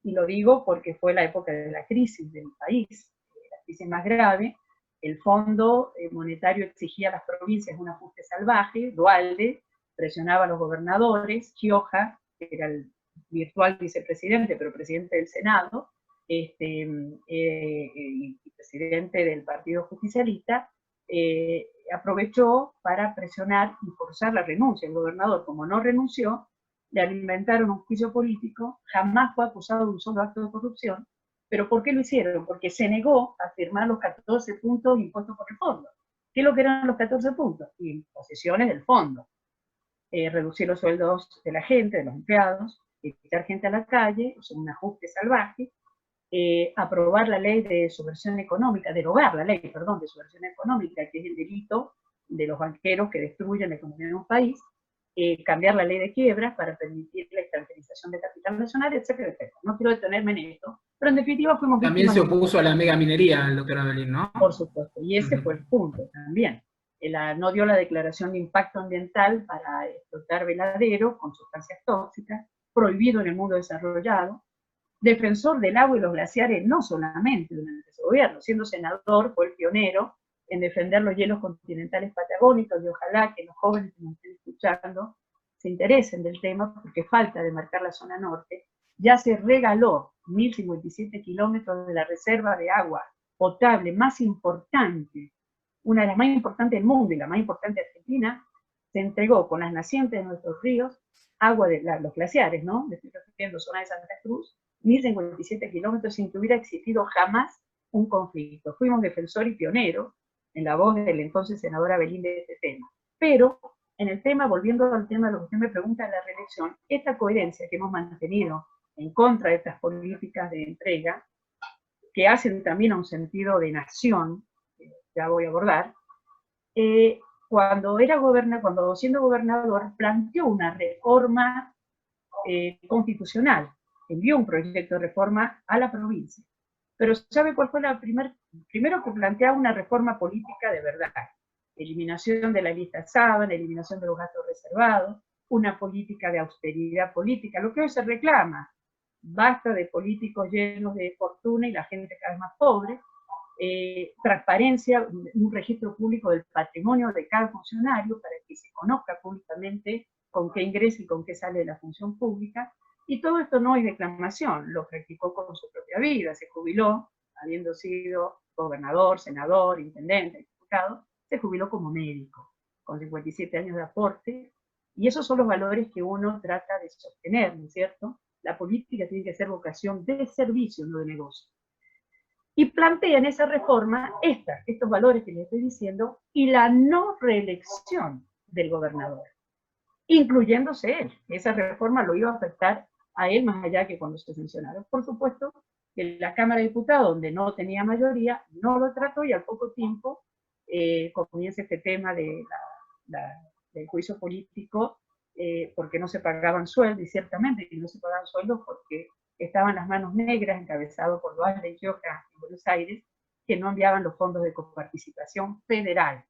Y lo digo porque fue la época de la crisis del país, la crisis más grave. El Fondo Monetario exigía a las provincias un ajuste salvaje, Duhalde presionaba a los gobernadores, Gioja, que era el virtual vicepresidente, pero presidente del Senado, y presidente del Partido Justicialista, aprovechó para presionar y forzar la renuncia. El gobernador, como no renunció, le alimentaron un juicio político, jamás fue acusado de un solo acto de corrupción. ¿Pero por qué lo hicieron? Porque se negó a firmar los 14 puntos impuestos por el fondo. ¿Qué es lo que eran los 14 puntos? Imposiciones del fondo. Reducir los sueldos de la gente, de los empleados, echar gente a la calle, o sea, un ajuste salvaje, aprobar la ley de subversión económica, derogar la ley, perdón, de subversión económica, que es el delito de los banqueros que destruyen la economía de un país, cambiar la ley de quiebras para permitir la extranjerización de capital nacional, etcétera, etcétera. No quiero detenerme en esto, pero en definitiva fuimos También víctimas. se opuso a la megaminería, el doctor Avelin, ¿no? Por supuesto, y ese fue el punto también. No dio la declaración de impacto ambiental para explotar veladeros con sustancias tóxicas, prohibido en el mundo desarrollado. Defensor del agua y los glaciares, no solamente durante su gobierno, siendo senador fue el pionero en defender los hielos continentales patagónicos, y ojalá que los jóvenes que nos estén escuchando se interesen del tema, porque falta de marcar la zona norte. Ya se regaló 1057 kilómetros de la reserva de agua potable más importante, una de las más importantes del mundo y la más importante de Argentina, se entregó con las nacientes de nuestros ríos, agua de los glaciares, ¿no? Me estoy refiriendo a zona de Santa Cruz, 1057 kilómetros sin que hubiera existido jamás un conflicto. Fuimos defensor y pionero en la voz del entonces senador Avelin de este tema. Pero, en el tema, volviendo al tema de lo que usted me pregunta de la reelección, esta coherencia que hemos mantenido en contra de estas políticas de entrega, que hacen también a un sentido de nación, que ya voy a abordar, cuando siendo gobernador, planteó una reforma constitucional, envió un proyecto de reforma a la provincia. Pero ¿sabe cuál fue primero que planteaba una reforma política de verdad? Eliminación de la lista sábana, eliminación de los gastos reservados, una política de austeridad política, lo que hoy se reclama. Basta de políticos llenos de fortuna y la gente cada vez más pobre. Transparencia, un registro público del patrimonio de cada funcionario para que se conozca públicamente con qué ingresa y con qué sale de la función pública. Y todo esto no es declamación, lo practicó con su propia vida, se jubiló, habiendo sido gobernador, senador, intendente, diputado, se jubiló como médico, con 57 años de aporte, y esos son los valores que uno trata de sostener, ¿no es cierto? La política tiene que ser vocación de servicio, no de negocio. Y plantea en esa reforma estos valores que les estoy diciendo, y la no reelección del gobernador, incluyéndose él. Esa reforma lo iba a afectar a él más allá que cuando se sancionaron. Por supuesto que la Cámara de Diputados, donde no tenía mayoría, no lo trató, y al poco tiempo comienza este tema del juicio político, porque no se pagaban sueldos, y ciertamente no se pagaban sueldos porque estaban las manos negras, encabezado por Duhalde y Gioja en Buenos Aires, que no enviaban los fondos de coparticipación federal.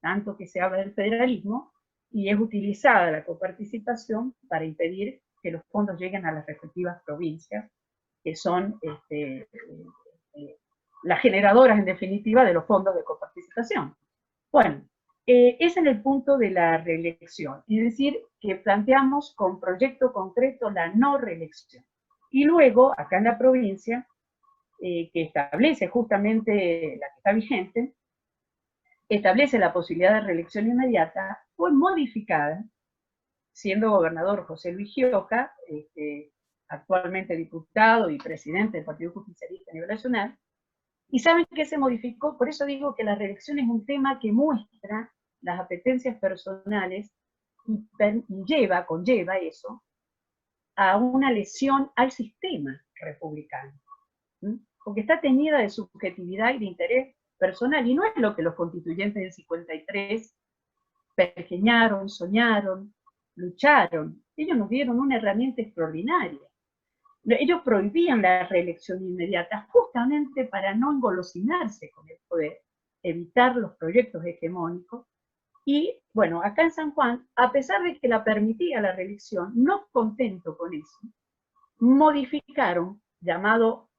Tanto que se habla del federalismo, y es utilizada la coparticipación para impedir que los fondos lleguen a las respectivas provincias, que son las generadoras, en definitiva, de los fondos de coparticipación. Bueno, es en el punto de la reelección, es decir, que planteamos con proyecto concreto la no reelección. Y luego, acá en la provincia, que establece justamente la que está vigente, establece la posibilidad de reelección inmediata, fue modificada, siendo gobernador José Luis Gioja, actualmente diputado y presidente del Partido Justicialista a nivel nacional. ¿Y saben qué se modificó? Por eso digo que la reelección es un tema que muestra las apetencias personales y conlleva eso a una lesión al sistema republicano, porque está teñida de subjetividad y de interés personal, y no es lo que los constituyentes del 53 pergeñaron, soñaron, lucharon. Ellos nos dieron una herramienta extraordinaria. Ellos prohibían la reelección inmediata justamente para no engolosinarse con el poder, evitar los proyectos hegemónicos, Y bueno, acá en San Juan, a pesar de que la permitía la reelección, no contento con eso, modificaron, llamado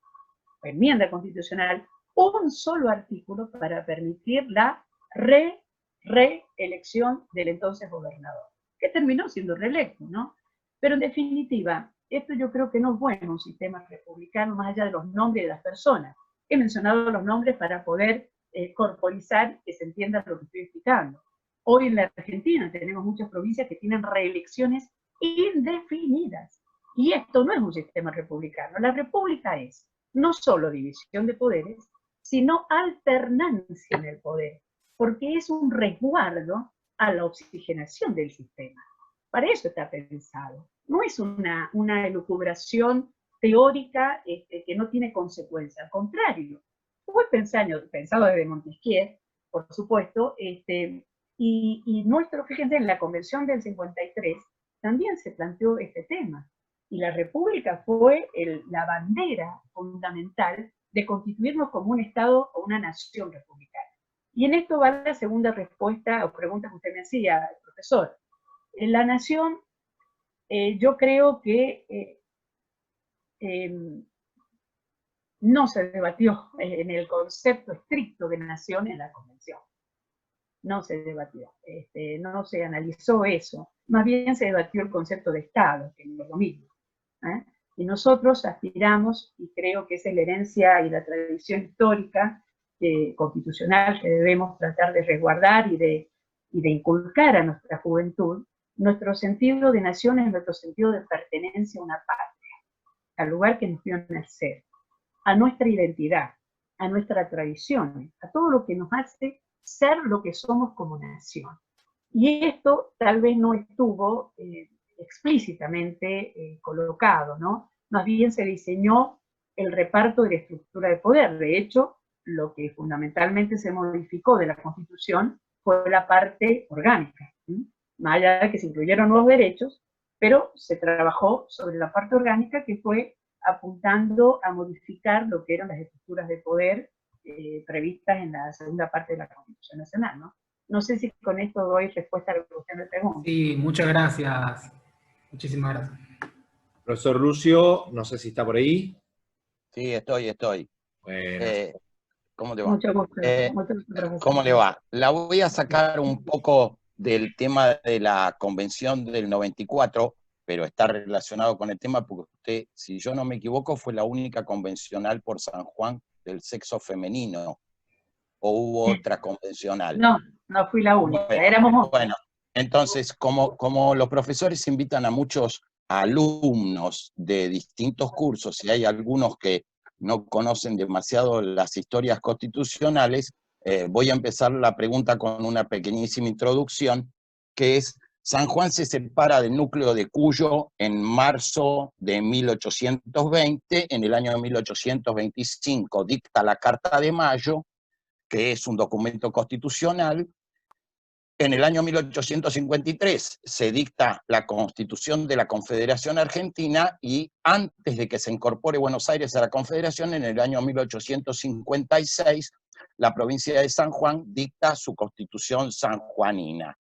enmienda constitucional, un solo artículo para permitir la reelección del entonces gobernador, que terminó siendo reelecto, ¿no? Pero en definitiva, esto yo creo que no es bueno un sistema republicano, más allá de los nombres de las personas. He mencionado los nombres para poder corporizar que se entienda lo que estoy explicando. Hoy en la Argentina tenemos muchas provincias que tienen reelecciones indefinidas. Y esto no es un sistema republicano. La república es no solo división de poderes, sino alternancia en el poder, porque es un resguardo a la oxigenación del sistema. Para eso está pensado. No es una elucubración teórica que no tiene consecuencia. Al contrario, fue pensado desde Montesquieu, por supuesto, y fíjense, en la Convención del 53 también se planteó este tema. Y la República fue la bandera fundamental de constituirnos como un Estado o una nación republicana. Y en esto va la segunda respuesta o pregunta que usted me hacía, profesor. La nación, yo creo que no se debatió en el concepto estricto de nación en la Convención. No se debatió, no se analizó eso. Más bien se debatió el concepto de Estado, que no es lo mismo. Y nosotros aspiramos, y creo que esa es la herencia y la tradición histórica constitucional que debemos tratar de resguardar y de inculcar a nuestra juventud, nuestro sentido de nación es nuestro sentido de pertenencia a una patria, al lugar que nos vio nacer, a nuestra identidad, a nuestra tradición, a todo lo que nos hace ser lo que somos como nación. Y esto tal vez no estuvo explícitamente colocado, ¿no? Más bien se diseñó el reparto de la estructura de poder. De hecho, lo que fundamentalmente se modificó de la Constitución fue la parte orgánica, ¿sí? Más allá de que se incluyeron nuevos derechos, pero se trabajó sobre la parte orgánica que fue apuntando a modificar lo que eran las estructuras de poder previstas en la segunda parte de la Constitución Nacional, ¿no? No sé si con esto doy respuesta a lo que usted me pregunta. Sí, muchas gracias. Muchísimas gracias. Profesor Lucio, no sé si está por ahí. Sí, estoy. Bueno. ¿Cómo te va? Mucho gusto. ¿Cómo le va? La voy a sacar un poco del tema de la Convención del 94, pero está relacionado con el tema porque usted, si yo no me equivoco, fue la única convencional por San Juan del sexo femenino, ¿o hubo otra convencional? No fui la única, éramos... Bueno, entonces, como los profesores invitan a muchos alumnos de distintos cursos, y hay algunos que no conocen demasiado las historias constitucionales, voy a empezar la pregunta con una pequeñísima introducción, que es: San Juan se separa del núcleo de Cuyo en marzo de 1820, en el año 1825 dicta la Carta de Mayo, que es un documento constitucional. En el año 1853 se dicta la Constitución de la Confederación Argentina, y antes de que se incorpore Buenos Aires a la Confederación, en el año 1856, la provincia de San Juan dicta su Constitución sanjuanina.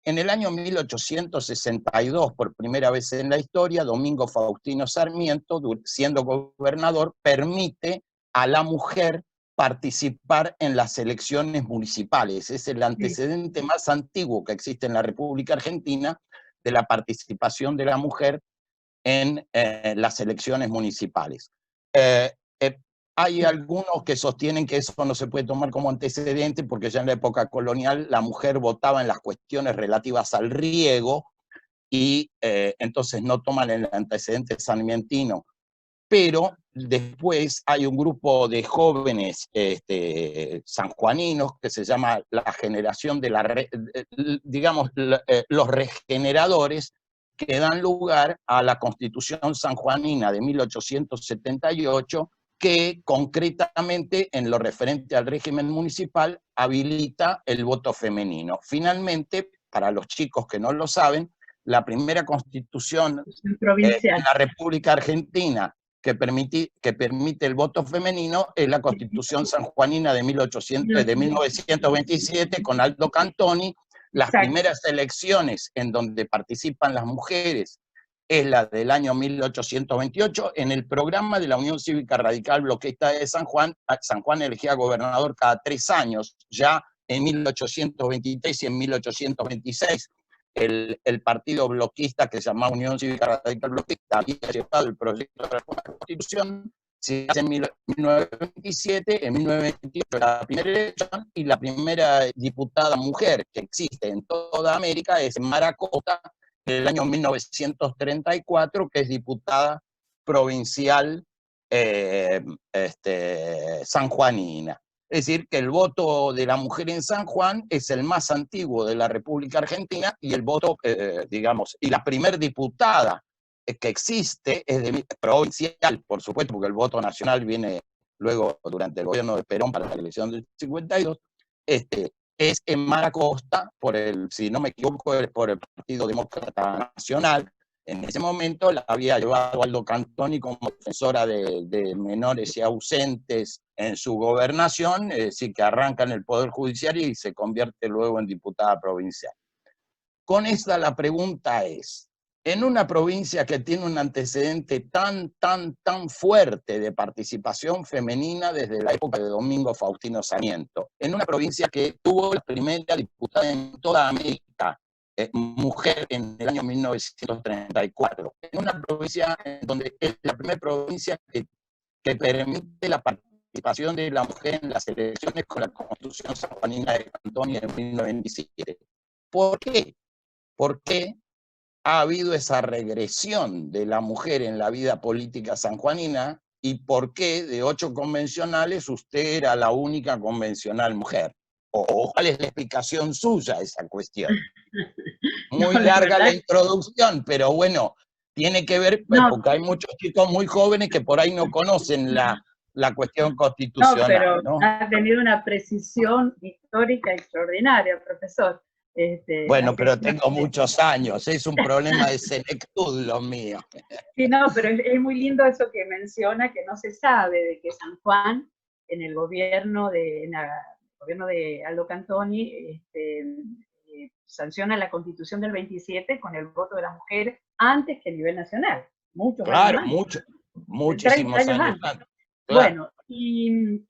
En el año 1862, por primera vez en la historia, Domingo Faustino Sarmiento, siendo gobernador, permite a la mujer participar en las elecciones municipales. Es el antecedente más antiguo que existe en la República Argentina de la participación de la mujer en las elecciones municipales. Hay algunos que sostienen que eso no se puede tomar como antecedente porque ya en la época colonial la mujer votaba en las cuestiones relativas al riego y entonces no toman el antecedente sarmientino. Pero después hay un grupo de jóvenes sanjuaninos que se llama la generación de los regeneradores, que dan lugar a la Constitución sanjuanina de 1878, que concretamente en lo referente al régimen municipal habilita el voto femenino. Finalmente, para los chicos que no lo saben, la primera constitución en la República Argentina que permite el voto femenino es la Constitución sanjuanina de 1927 con Aldo Cantoni, Las Exacto. primeras elecciones en donde participan las mujeres es la del año 1828. En el programa de la Unión Cívica Radical Bloquista de San Juan elegía gobernador cada 3 años. Ya en 1823 y en 1826, el partido bloquista que se llamaba Unión Cívica Radical Bloquista había llevado el proyecto de reforma de la Constitución. Se hace en 1927, en 1928 la primera elección, y la primera diputada mujer que existe en toda América es Mara Costa, en el año 1934, que es diputada provincial sanjuanina. Es decir, que el voto de la mujer en San Juan es el más antiguo de la República Argentina, y el voto, digamos, y la primer diputada que existe es provincial, por supuesto, porque el voto nacional viene luego durante el gobierno de Perón para la elección del 52, es en Mara Costa, si no me equivoco, por el Partido Demócrata Nacional. En ese momento la había llevado Aldo Cantoni como defensora de menores y ausentes en su gobernación, es decir, que arranca en el Poder Judicial y se convierte luego en diputada provincial. Con esta la pregunta es, en una provincia que tiene un antecedente tan fuerte de participación femenina desde la época de Domingo Faustino Sarmiento, en una provincia que tuvo la primera diputada en toda América, mujer, en el año 1934, en una provincia donde es la primera provincia que permite la participación de la mujer en las elecciones con la Constitución sanjuanina de Cantoni en 1927. ¿Por qué? ¿Por qué ha habido esa regresión de la mujer en la vida política sanjuanina, y por qué de 8 convencionales usted era la única convencional mujer? ¿O cuál es la explicación suya a esa cuestión? Muy No, larga la verdad, introducción, pero bueno, tiene que ver, no, porque hay muchos chicos muy jóvenes que por ahí no conocen la cuestión no, constitucional, pero ¿no? ha tenido una precisión histórica extraordinaria, profesor. Bueno, Así pero tengo muchos años, es un problema de senectud lo mío. sí, no, pero es muy lindo eso que menciona, que no se sabe de que San Juan, en el gobierno de Aldo Cantoni, sanciona la Constitución del 27 con el voto de las mujeres antes que a nivel nacional, muchos años Claro, antes, 30 muchísimos años años antes. antes. Claro. Bueno, y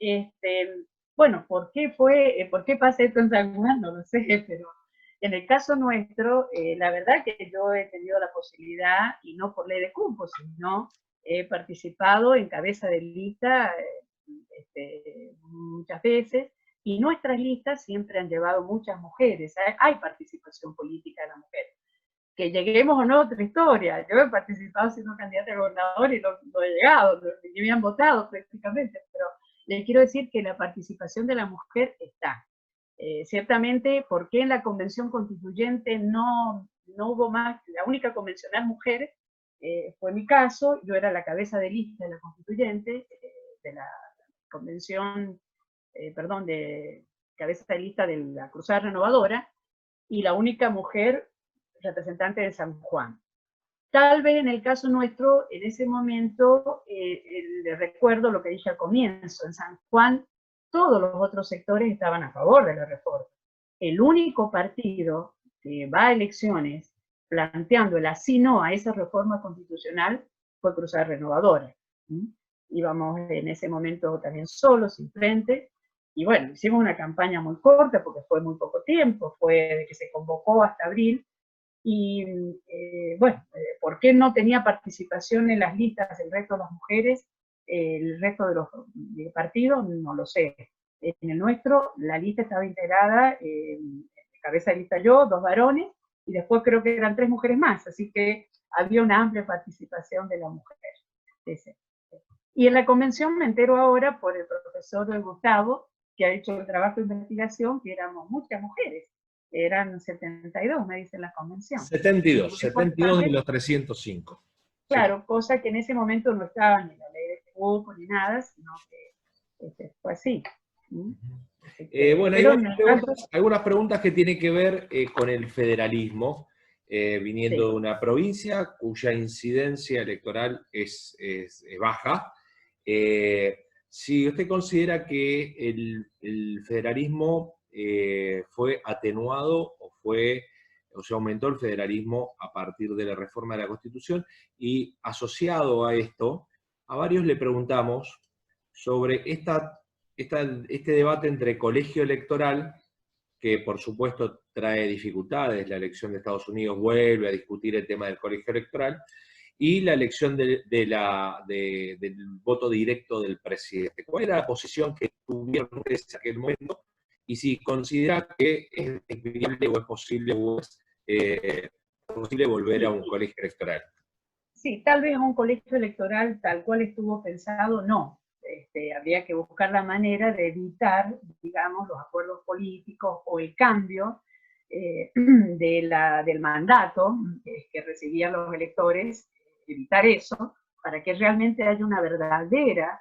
bueno, ¿por qué pasa esto en San Juan? No lo sé, pero en el caso nuestro, la verdad que yo he tenido la posibilidad, y no por ley de cupo, sino he participado en cabeza de lista muchas veces, y nuestras listas siempre han llevado muchas mujeres. Hay participación política de la mujer. Que lleguemos o no, otra historia. Yo he participado siendo candidata a gobernador y no he llegado, ni me han votado prácticamente, pero les quiero decir que la participación de la mujer está. Ciertamente, ¿por qué en la convención constituyente no hubo más? La única convencional mujer fue mi caso. Yo era la cabeza de lista de la constituyente, de la convención, perdón, de cabeza de lista de la Cruzada Renovadora, y la única mujer representante de San Juan. Tal vez en el caso nuestro, en ese momento, le recuerdo lo que dije al comienzo, en San Juan todos los otros sectores estaban a favor de la reforma. El único partido que va a elecciones planteando el así no a esa reforma constitucional fue Cruzada Renovadora. Íbamos en ese momento también solos, sin frente, y bueno, hicimos una campaña muy corta porque fue muy poco tiempo, fue de que se convocó hasta abril, y bueno, ¿por qué no tenía participación en las listas el resto de las mujeres? El resto de los partidos, no lo sé. En el nuestro, la lista estaba integrada, cabeza de lista yo, 2 varones, y después creo que eran 3 mujeres más, así que había una amplia participación de la mujer. Y en la convención me entero ahora por el profesor Gustavo, que ha hecho el trabajo de investigación, que éramos muchas mujeres. Eran 72, me dice la convención. 72 de los 305. Claro, sí. Cosa que en ese momento no estaba ni la ley de cupo ni nada, sino que fue así. Bueno, hay algunas preguntas que tienen que ver con el federalismo, viniendo de una provincia cuya incidencia electoral es baja. Si usted considera que el federalismo fue atenuado o se aumentó el federalismo a partir de la reforma de la Constitución, y asociado a esto, a varios le preguntamos sobre este debate entre colegio electoral, que por supuesto trae dificultades. La elección de Estados Unidos vuelve a discutir el tema del colegio electoral, y la elección del voto directo del presidente. ¿Cuál era la posición que tuvieron ustedes en aquel momento? Y si considera que es viable o es posible, volver a un colegio electoral. Sí, tal vez un colegio electoral tal cual estuvo pensado, no. Habría que buscar la manera de evitar, digamos, los acuerdos políticos o el cambio del mandato que recibían los electores, evitar eso, para que realmente haya una verdadera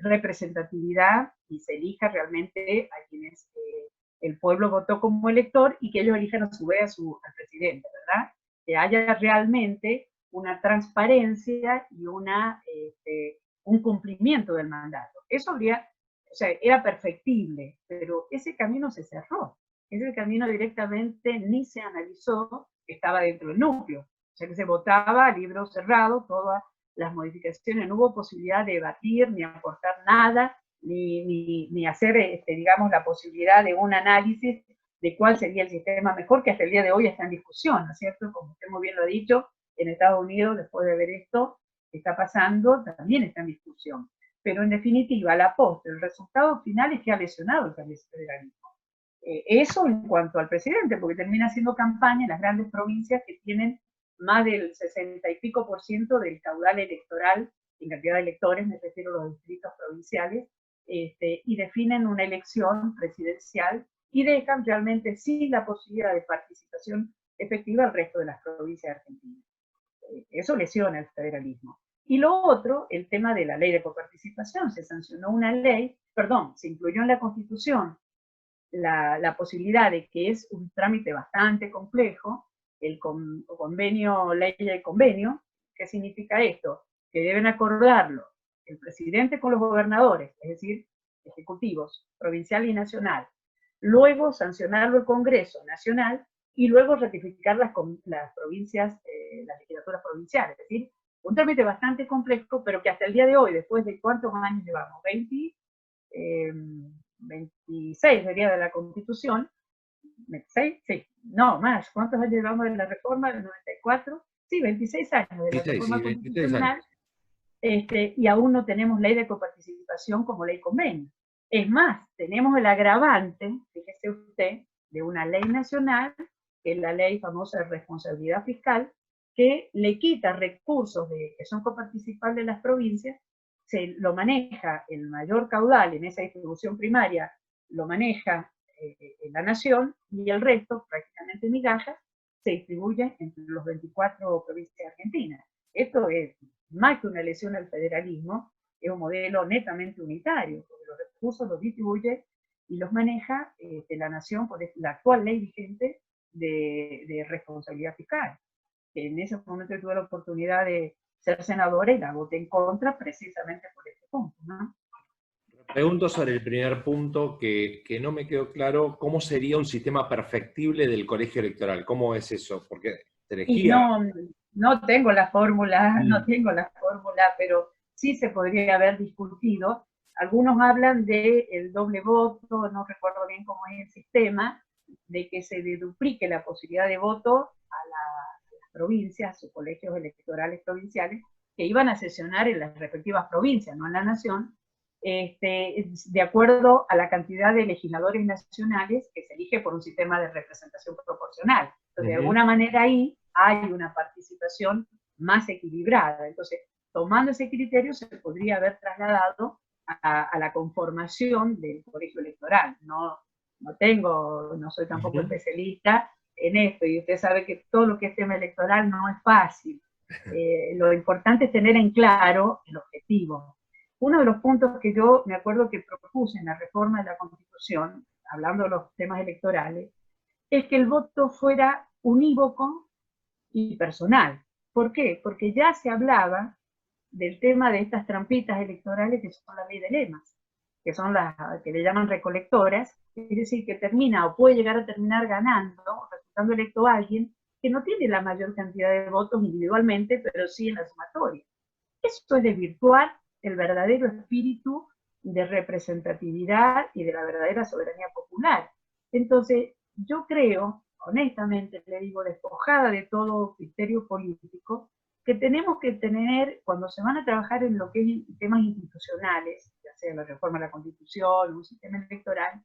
representatividad y se elija realmente a quienes el pueblo votó como elector, y que ellos elijan a su vez al presidente, ¿verdad? Que haya realmente una transparencia y un cumplimiento del mandato. Eso era perfectible, pero ese camino se cerró. Ese camino directamente ni se analizó, estaba dentro del núcleo. O sea que se votaba a libro cerrado, todas las modificaciones, no hubo posibilidad de debatir, ni aportar nada, ni hacer, digamos, la posibilidad de un análisis de cuál sería el sistema mejor, que hasta el día de hoy está en discusión, ¿no es cierto? Como usted muy bien lo ha dicho, en Estados Unidos, después de ver esto que está pasando, también está en discusión. Pero en definitiva, la postre, el resultado final es que ha lesionado el federalismo. Eso en cuanto al presidente, porque termina haciendo campaña en las grandes provincias que tienen más del 60 y pico % del caudal electoral, en cantidad de electores, me refiero a los distritos provinciales, y definen una elección presidencial y dejan realmente sin la posibilidad de participación efectiva al resto de las provincias argentinas. Eso lesiona el federalismo. Y lo otro, el tema de la ley de coparticipación. Se sancionó una ley, se incluyó en la Constitución la posibilidad de que es un trámite bastante complejo, el convenio, ley de convenio. ¿Qué significa esto? Que deben acordarlo el presidente con los gobernadores, es decir, ejecutivos, provincial y nacional, luego sancionarlo el Congreso Nacional, y luego ratificar las provincias, las legislaturas provinciales. Es decir, un trámite bastante complejo, pero que hasta el día de hoy, después de ¿cuántos años llevamos? 26 sería de la Constitución. ¿26? Sí, no, más. ¿Cuántos años llevamos de la reforma del 94? Sí, 26 años de la reforma constitucional. Y aún no tenemos ley de coparticipación como ley convenio. Es más, tenemos el agravante, fíjese usted, de una ley nacional, que es la ley famosa de responsabilidad fiscal, que le quita recursos que son coparticipables de las provincias, se lo maneja el mayor caudal en esa distribución primaria, lo maneja la nación, y el resto, prácticamente migajas, se distribuye entre los 24 provincias argentinas. Esto es más que una lesión al federalismo, es un modelo netamente unitario, porque los recursos los distribuye y los maneja la nación por la actual ley vigente de responsabilidad fiscal. En ese momento tuve la oportunidad de ser senadora y la voté en contra precisamente por este punto, ¿no? Pregunto sobre el primer punto, que no me quedó claro, ¿cómo sería un sistema perfectible del colegio electoral? ¿Cómo es eso? Porque se elegía... No tengo la fórmula, pero sí se podría haber discutido. Algunos hablan del doble voto, no recuerdo bien cómo es el sistema, de que se duplique la posibilidad de voto a las provincias o colegios electorales provinciales que iban a sesionar en las respectivas provincias, no en la nación, de acuerdo a la cantidad de legisladores nacionales que se elige por un sistema de representación proporcional. Entonces, de alguna manera ahí hay una participación más equilibrada. Entonces, tomando ese criterio, se podría haber trasladado a la conformación del colegio electoral. No soy tampoco especialista en esto, y usted sabe que todo lo que es tema electoral no es fácil. Lo importante es tener en claro el objetivo. Uno de los puntos que yo me acuerdo que propuse en la reforma de la Constitución, hablando de los temas electorales, es que el voto fuera unívoco y personal. ¿Por qué? Porque ya se hablaba del tema de estas trampitas electorales que son la ley de lemas. que son las que le llaman recolectoras, es decir, que termina o puede llegar a terminar ganando, resultando electo a alguien que no tiene la mayor cantidad de votos individualmente, pero sí en la sumatoria. Esto es desvirtuar el verdadero espíritu de representatividad y de la verdadera soberanía popular. Entonces, yo creo, honestamente le digo, despojada de todo criterio político, que tenemos que tener, cuando se van a trabajar en lo que es temas institucionales, ya sea la reforma de la Constitución, un sistema electoral,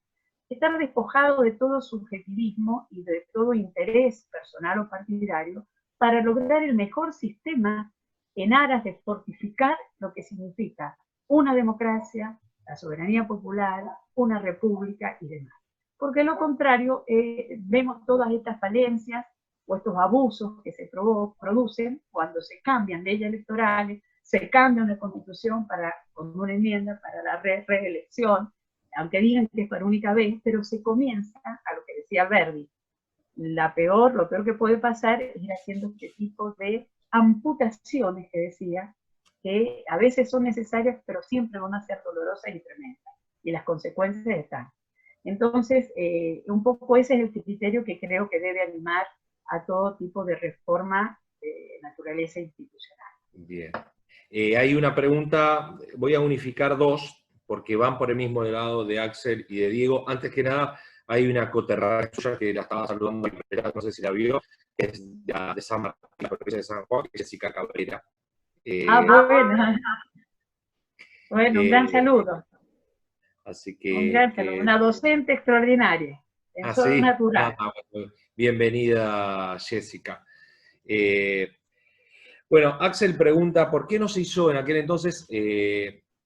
estar despojado de todo subjetivismo y de todo interés personal o partidario para lograr el mejor sistema en aras de fortificar lo que significa una democracia, la soberanía popular, una república y demás. Porque de lo contrario, vemos todas estas falencias o estos abusos que se producen cuando se cambian leyes electorales, se cambia una constitución con una enmienda para la reelección, aunque digan que es por única vez, pero se comienza, a lo que decía Verdi, lo peor que puede pasar es ir haciendo este tipo de amputaciones que decía, que a veces son necesarias, pero siempre van a ser dolorosas y tremendas, y las consecuencias están. Entonces, un poco ese es el criterio que creo que debe animar a todo tipo de reforma de naturaleza institucional. Bien. Hay una pregunta, voy a unificar dos, porque van por el mismo lado de Axel y de Diego. Antes que nada, hay una coterránea que la estaba saludando, no sé si la vio, es de San Martín, la provincia de San Juan, que es Jessica Cabrera. Bueno. Bueno, un gran saludo. Así que, un gran saludo. Una docente extraordinaria, en zona rural. Bienvenida, Jessica. Bueno, Axel pregunta, ¿por qué no se hizo en aquel entonces?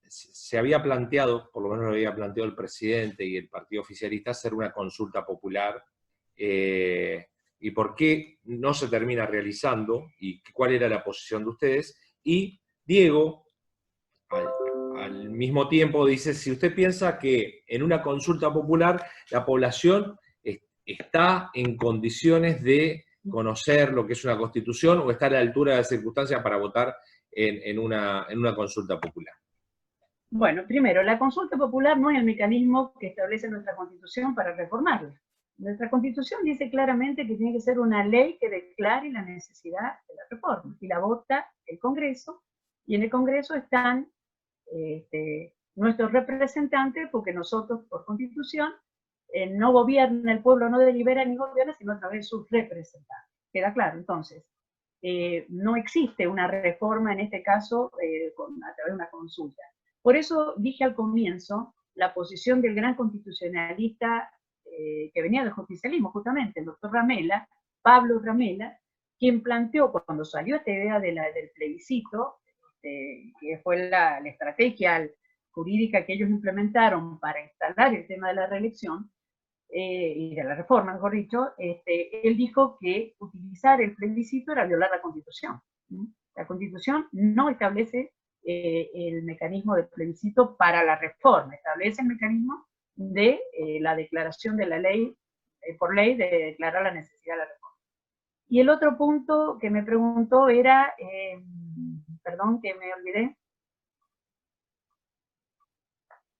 Se había planteado, por lo menos lo había planteado el presidente y el partido oficialista, hacer una consulta popular, y por qué no se termina realizando, y cuál era la posición de ustedes. Y Diego, al mismo tiempo, dice, si usted piensa que en una consulta popular la población está en condiciones de conocer lo que es una constitución o está a la altura de las circunstancias para votar en una consulta popular. Bueno, primero, la consulta popular no es el mecanismo que establece nuestra Constitución para reformarla. Nuestra Constitución dice claramente que tiene que ser una ley que declare la necesidad de la reforma, y la vota el Congreso, y en el Congreso están nuestros representantes, porque nosotros, por Constitución, no gobierna el pueblo, no delibera ni gobierna, sino a través de sus representantes. ¿Queda claro? Entonces, no existe una reforma, en este caso, a través de una consulta. Por eso dije al comienzo la posición del gran constitucionalista que venía del justicialismo, justamente, el doctor Ramela, Pablo Ramela, quien planteó, cuando salió esta idea del plebiscito, que fue la estrategia jurídica que ellos implementaron para instalar el tema de la reelección, y de la reforma, mejor dicho, él dijo que utilizar el plebiscito era violar la Constitución. La Constitución no establece el mecanismo de plebiscito para la reforma, establece el mecanismo de la declaración de la ley, por ley, de declarar la necesidad de la reforma. Y el otro punto que me preguntó era, perdón que me olvidé.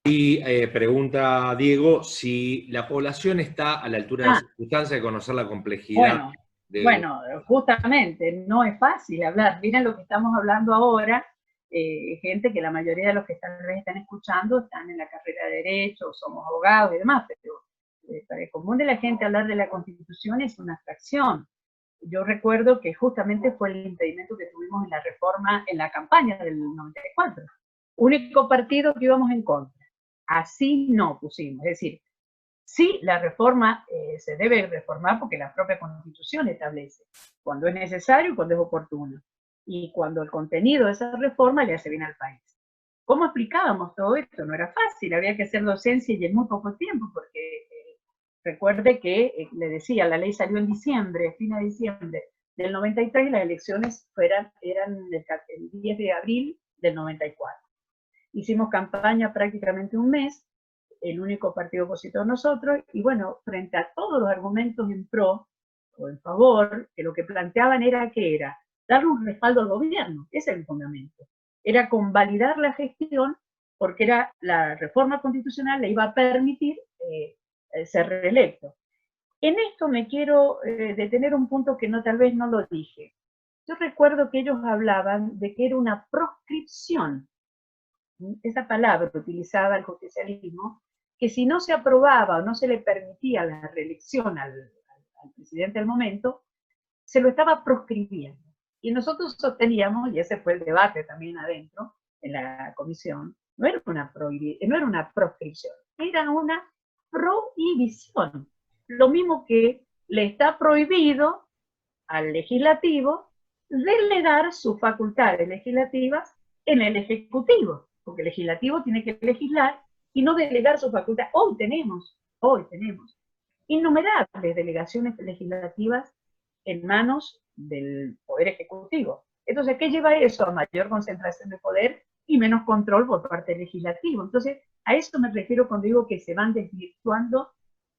Y pregunta Diego si la población está a la altura de las circunstancias de conocer la complejidad. Bueno, justamente, no es fácil hablar. Miren lo que estamos hablando ahora, gente que la mayoría de los que están escuchando están en la carrera de Derecho, somos abogados y demás, pero para el común de la gente hablar de la Constitución es una abstracción. Yo recuerdo que justamente fue el impedimento que tuvimos en la reforma, en la campaña del 94. Único partido que íbamos en contra. Así no pusimos. Es decir, sí, la reforma se debe reformar porque la propia Constitución establece cuando es necesario y cuando es oportuno. Y cuando el contenido de esa reforma le hace bien al país. ¿Cómo explicábamos todo esto? No era fácil, había que hacer docencia y en muy poco tiempo, porque recuerde que, le decía, la ley salió en diciembre, fin de diciembre del 93, y las elecciones eran el 10 de abril del 94. Hicimos campaña prácticamente un mes, el único partido opositor nosotros, y bueno, frente a todos los argumentos en pro o en favor, que lo que planteaban era que era darle un respaldo al gobierno, ese es el fundamento. Era convalidar la gestión porque era la reforma constitucional le iba a permitir ser reelecto. En esto me quiero detener un punto que tal vez no lo dije. Yo recuerdo que ellos hablaban de que era una proscripción, esa palabra utilizada el justicialismo, que si no se aprobaba o no se le permitía la reelección al presidente del momento, se lo estaba proscribiendo. Y nosotros sosteníamos, y ese fue el debate también adentro, en la comisión, no era una proscripción, era una prohibición. Lo mismo que le está prohibido al legislativo delegar sus facultades legislativas en el ejecutivo, porque el legislativo tiene que legislar y no delegar sus facultades. Hoy tenemos innumerables delegaciones legislativas en manos del Poder Ejecutivo. Entonces, ¿qué lleva eso? A mayor concentración de poder y menos control por parte del legislativo. Entonces, a eso me refiero cuando digo que se van desvirtuando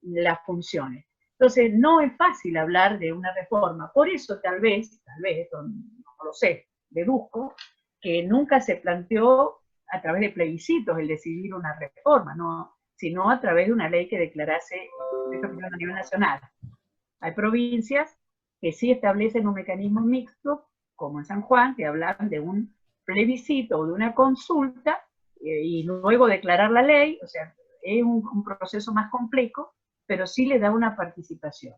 las funciones. Entonces, no es fácil hablar de una reforma. Por eso, tal vez, esto no lo sé, deduzco, que nunca se planteó a través de plebiscitos el decidir una reforma, no, sino a través de una ley que declarase a nivel nacional. Hay provincias que sí establecen un mecanismo mixto, como en San Juan, que hablan de un plebiscito o de una consulta, y luego declarar la ley, o sea, es un proceso más complejo, pero sí le da una participación.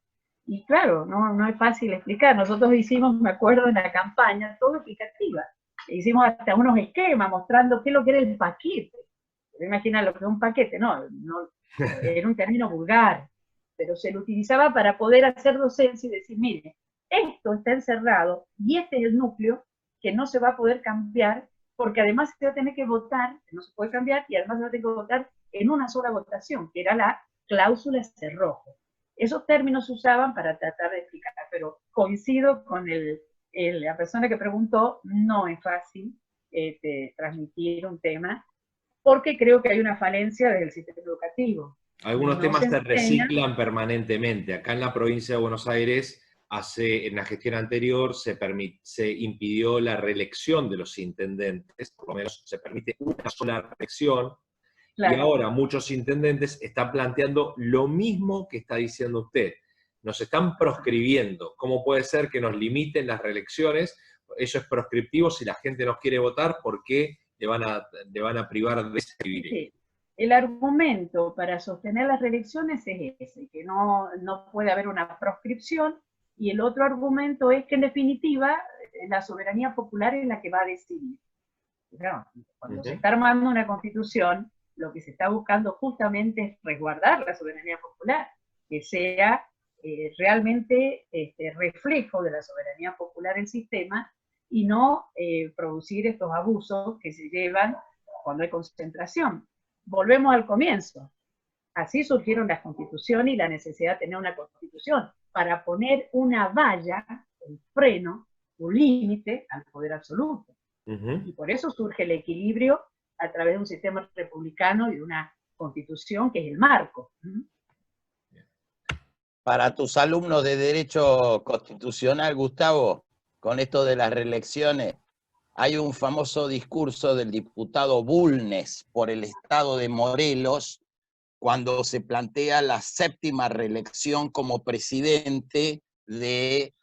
Y claro, no es fácil explicar. Nosotros hicimos, me acuerdo, en la campaña, todo explicativa. Hicimos hasta unos esquemas mostrando qué es lo que era el paquete. ¿Se imaginan lo que es un paquete? No, era un término vulgar, pero se lo utilizaba para poder hacer docencia y decir, mire, esto está encerrado y este es el núcleo que no se va a poder cambiar, porque además se va a tener que votar, no se puede cambiar, y además se va a tener que votar en una sola votación, que era la cláusula cerrojo. Esos términos se usaban para tratar de explicar, pero coincido con la persona que preguntó, no es fácil transmitir un tema, porque creo que hay una falencia del sistema educativo. Algunos no temas se enseña... reciclan permanentemente. Acá en la provincia de Buenos Aires, en la gestión anterior, se impidió la reelección de los intendentes, por lo menos se permite una sola reelección, claro. Y ahora muchos intendentes están planteando lo mismo que está diciendo usted. Nos están proscribiendo. ¿Cómo puede ser que nos limiten las reelecciones? Eso es proscriptivo. Si la gente no quiere votar, ¿por qué le van a privar de ese privilegio? Sí. El argumento para sostener las reelecciones es ese, que no puede haber una proscripción, y el otro argumento es que en definitiva la soberanía popular es la que va a decidir. No, cuando se está armando una constitución, lo que se está buscando justamente es resguardar la soberanía popular, que sea realmente reflejo de la soberanía popular el sistema, y no producir estos abusos que se llevan cuando hay concentración. Volvemos al comienzo. Así surgieron las constituciones y la necesidad de tener una constitución para poner una valla, un freno, un límite al poder absoluto. Y por eso surge el equilibrio a través de un sistema republicano y de una constitución que es el marco. Para tus alumnos de Derecho Constitucional, Gustavo, con esto de las reelecciones, hay un famoso discurso del diputado Bulnes por el estado de Morelos, cuando se plantea la 7ª reelección como presidente de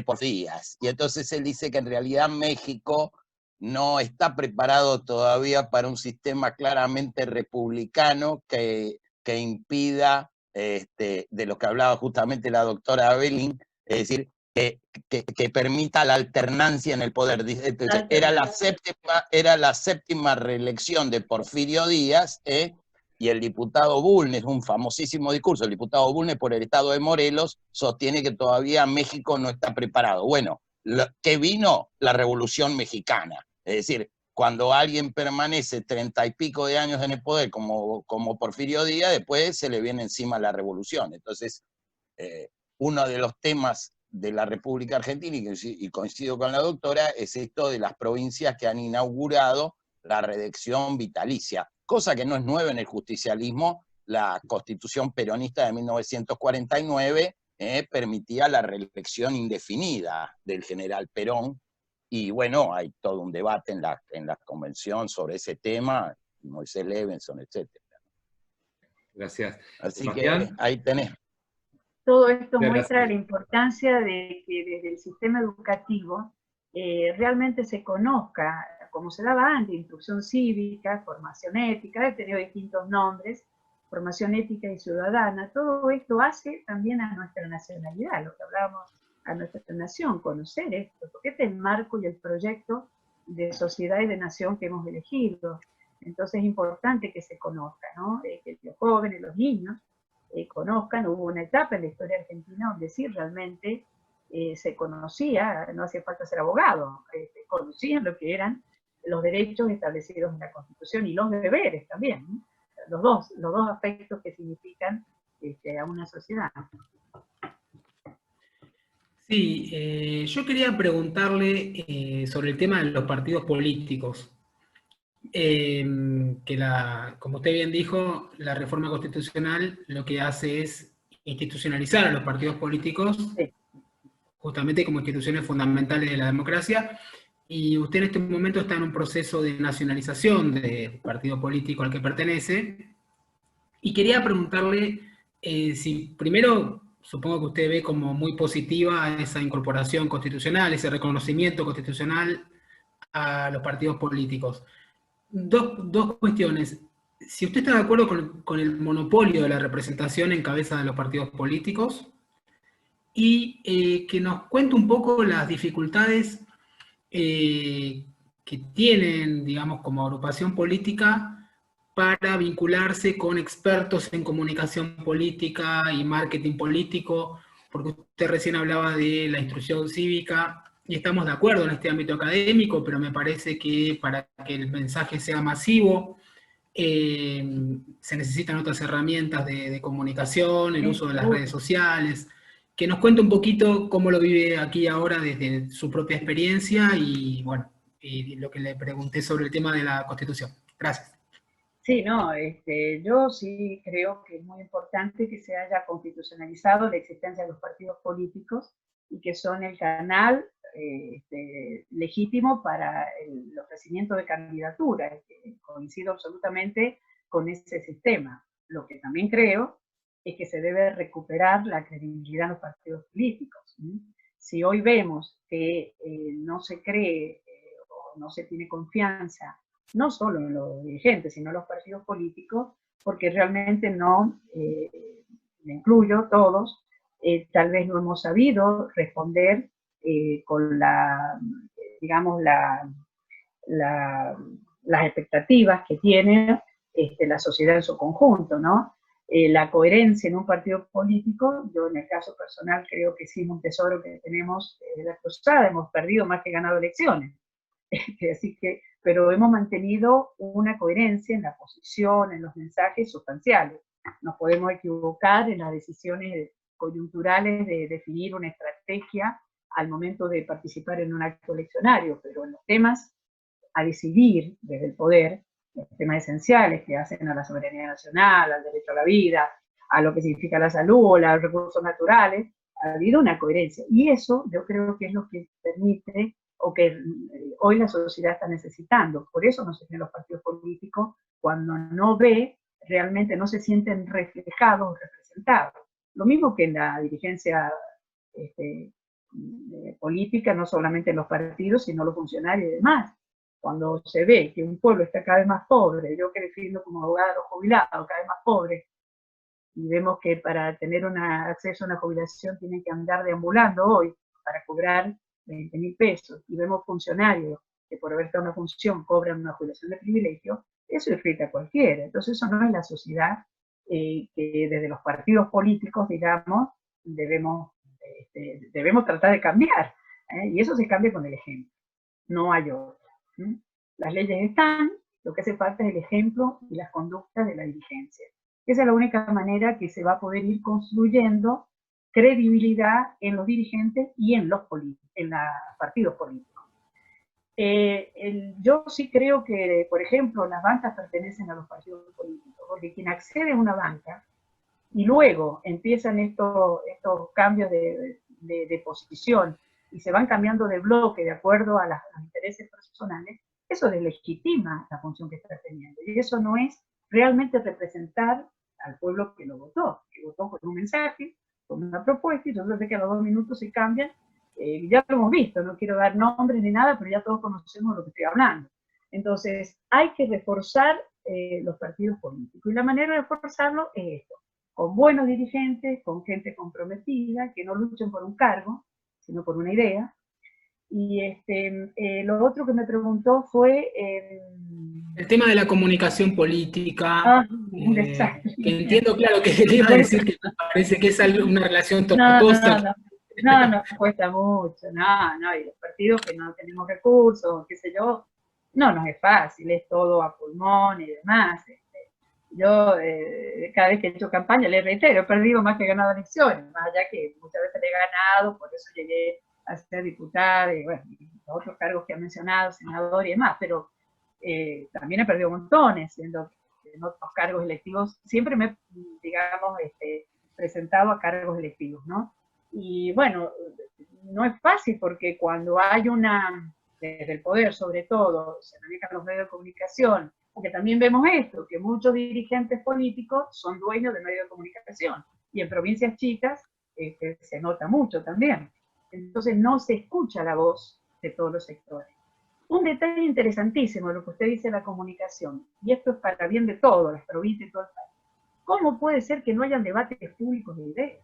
Porfirio Díaz. Y entonces él dice que en realidad México no está preparado todavía para un sistema claramente republicano que impida, de lo que hablaba justamente la doctora Belling, es decir, que permita la alternancia en el poder. Entonces, era la 7ª reelección de Porfirio Díaz, y el diputado Bulnes, un famosísimo discurso, el diputado Bulnes por el estado de Morelos, sostiene que todavía México no está preparado. Bueno, ¿qué vino? La Revolución Mexicana. Es decir, cuando alguien permanece 30 y pico de años en el poder, como Porfirio Díaz, después se le viene encima la revolución. Entonces, uno de los temas de la República Argentina, y coincido con la doctora, es esto de las provincias que han inaugurado la reelección vitalicia, cosa que no es nueva en el justicialismo. La Constitución peronista de 1949 permitía la reelección indefinida del general Perón, Y bueno, hay todo un debate en la convención sobre ese tema, Moisés Levenson, etc. Gracias. Así Sebastián. que ahí tenés. Todo esto Muchas muestra gracias. la importancia de que desde el sistema educativo realmente se conozca, como se daba antes, instrucción cívica, formación ética, he tenido distintos nombres, formación ética y ciudadana. Todo esto hace también a nuestra nacionalidad, lo que hablábamos, a nuestra nación, conocer esto, porque este es el marco y el proyecto de sociedad y de nación que hemos elegido. Entonces es importante que se conozca, ¿no? Que los jóvenes, los niños, conozcan. Hubo una etapa en la historia argentina donde sí realmente se conocía, no hacía falta ser abogado, conocían lo que eran los derechos establecidos en la Constitución y los deberes también, ¿no? Los dos aspectos que significan a una sociedad. Sí, yo quería preguntarle sobre el tema de los partidos políticos. Como usted bien dijo, la reforma constitucional lo que hace es institucionalizar a los partidos políticos, Sí. justamente como instituciones fundamentales de la democracia, y usted en este momento está en un proceso de nacionalización del partido político al que pertenece, y quería preguntarle si primero, supongo que usted ve como muy positiva esa incorporación constitucional, ese reconocimiento constitucional a los partidos políticos. Dos cuestiones. Si usted está de acuerdo con el monopolio de la representación en cabeza de los partidos políticos, y que nos cuente un poco las dificultades que tienen, digamos, como agrupación política para vincularse con expertos en comunicación política y marketing político, porque usted recién hablaba de la instrucción cívica, y estamos de acuerdo en este ámbito académico, pero me parece que para que el mensaje sea masivo, se necesitan otras herramientas de comunicación, el uso de las redes sociales. Que nos cuente un poquito cómo lo vive aquí ahora desde su propia experiencia y, bueno, y lo que le pregunté sobre el tema de la Constitución. Gracias. Sí, no, yo sí creo que es muy importante que se haya constitucionalizado la existencia de los partidos políticos y que son el canal legítimo para el ofrecimiento de candidaturas. Coincido absolutamente con ese sistema. Lo que también creo es que se debe recuperar la credibilidad de los partidos políticos. Si hoy vemos que no se cree o no se tiene confianza, no solo en los dirigentes, sino en los partidos políticos, porque realmente no, me incluyo todos, tal vez no hemos sabido responder con digamos, las expectativas que tiene la sociedad en su conjunto, ¿no? La coherencia en un partido político, yo en el caso personal creo que sí es un tesoro que tenemos de la cruzada, hemos perdido más que ganado elecciones. Así que, pero hemos mantenido una coherencia en la posición, en los mensajes sustanciales. Nos podemos equivocar en las decisiones coyunturales de definir una estrategia al momento de participar en un acto eleccionario, pero en los temas a decidir desde el poder, los temas esenciales que hacen a la soberanía nacional, al derecho a la vida, a lo que significa la salud, a los recursos naturales, ha habido una coherencia. Y eso yo creo que es lo que permite o que hoy la sociedad está necesitando. Por eso no se ven los partidos políticos cuando no ve, realmente no se sienten reflejados o representados. Lo mismo que en la dirigencia política, no solamente en los partidos, sino los funcionarios y demás. Cuando se ve que un pueblo está cada vez más pobre, yo que defiendo como abogado jubilado, cada vez más pobre, y vemos que para tener acceso a una jubilación tienen que andar deambulando hoy para cobrar 20.000 pesos, y vemos funcionarios que por haber estado en una función cobran una jubilación de privilegio, eso irrita a cualquiera. Entonces eso no es la sociedad que desde los partidos políticos, digamos, debemos tratar de cambiar, y eso se cambia con el ejemplo, no hay otro. Las leyes están, lo que hace falta es el ejemplo y las conductas de la dirigencia. Esa es la única manera que se va a poder ir construyendo credibilidad en los dirigentes y en los partidos políticos. Yo sí creo que, por ejemplo, las bancas pertenecen a los partidos políticos, porque quien accede a una banca y luego empiezan estos cambios de posición y se van cambiando de bloque de acuerdo a los intereses personales, eso deslegitima la función que está teniendo. Y eso no es realmente representar al pueblo que lo votó, que votó con un mensaje, con una propuesta, y yo sé que a los 2 minutos se cambian. Ya lo hemos visto, no quiero dar nombres ni nada, pero ya todos conocemos de lo que estoy hablando. Entonces, hay que reforzar los partidos políticos. Y la manera de reforzarlo es esto, con buenos dirigentes, con gente comprometida, que no luchen por un cargo, sino por una idea. Y lo otro que me preguntó fue... el tema de la comunicación política, un desastre. que entiendo, claro, que le iba a decir que me parece que es una relación tortuosa. No, cuesta mucho, no, y los partidos que no tenemos recursos, qué sé yo, no nos es fácil, es todo a pulmón y demás. Yo, cada vez que he hecho campaña, le reitero, he perdido más que he ganado elecciones, más allá que muchas veces le he ganado, por eso llegué a ser diputada, y bueno, los otros cargos que ha mencionado, senador y demás, pero también he perdido montones, siendo en otros cargos electivos, siempre me he, digamos, presentado a cargos electivos, ¿no? Y bueno, no es fácil porque cuando hay desde el poder sobre todo, se manejan los medios de comunicación, porque también vemos esto, que muchos dirigentes políticos son dueños de medios de comunicación, y en provincias chicas se nota mucho también. Entonces no se escucha la voz de todos los sectores. Un detalle interesantísimo de lo que usted dice de la comunicación, y esto es para bien de todas las provincias y todo el país. ¿Cómo puede ser que no hayan debates públicos de ideas?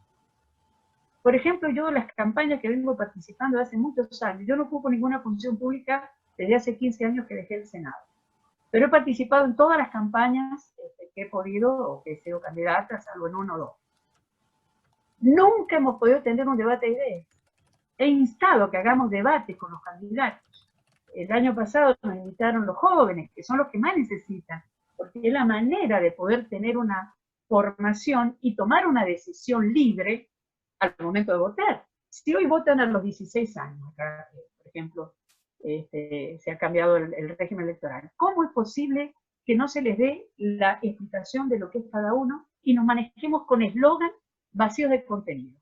Por ejemplo, yo en las campañas que vengo participando de hace muchos años, yo no ocupo ninguna función pública desde hace 15 años que dejé el Senado. Pero he participado en todas las campañas que he podido o que he sido candidata, salvo en 1 o 2. Nunca hemos podido tener un debate de ideas. He instado que hagamos debates con los candidatos. El año pasado nos invitaron los jóvenes, que son los que más necesitan, porque es la manera de poder tener una formación y tomar una decisión libre al momento de votar. Si hoy votan a los 16 años, acá, por ejemplo, se ha cambiado el régimen electoral, ¿cómo es posible que no se les dé la explicación de lo que es cada uno y nos manejemos con eslogan vacíos de contenido?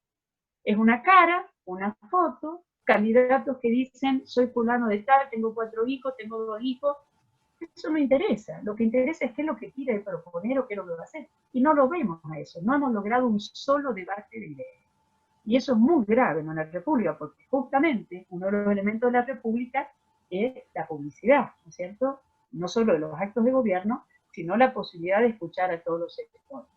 Es una cara, una foto, candidatos que dicen soy fulano de tal, tengo 4 hijos, tengo 2 hijos. Eso no interesa. Lo que interesa es qué es lo que quiere proponer o qué es lo que va a hacer. Y no lo vemos a eso. No hemos logrado un solo debate de ideas. Y eso es muy grave en una república, porque justamente uno de los elementos de la república es la publicidad, ¿no es cierto? No solo de los actos de gobierno, sino la posibilidad de escuchar a todos los sectores.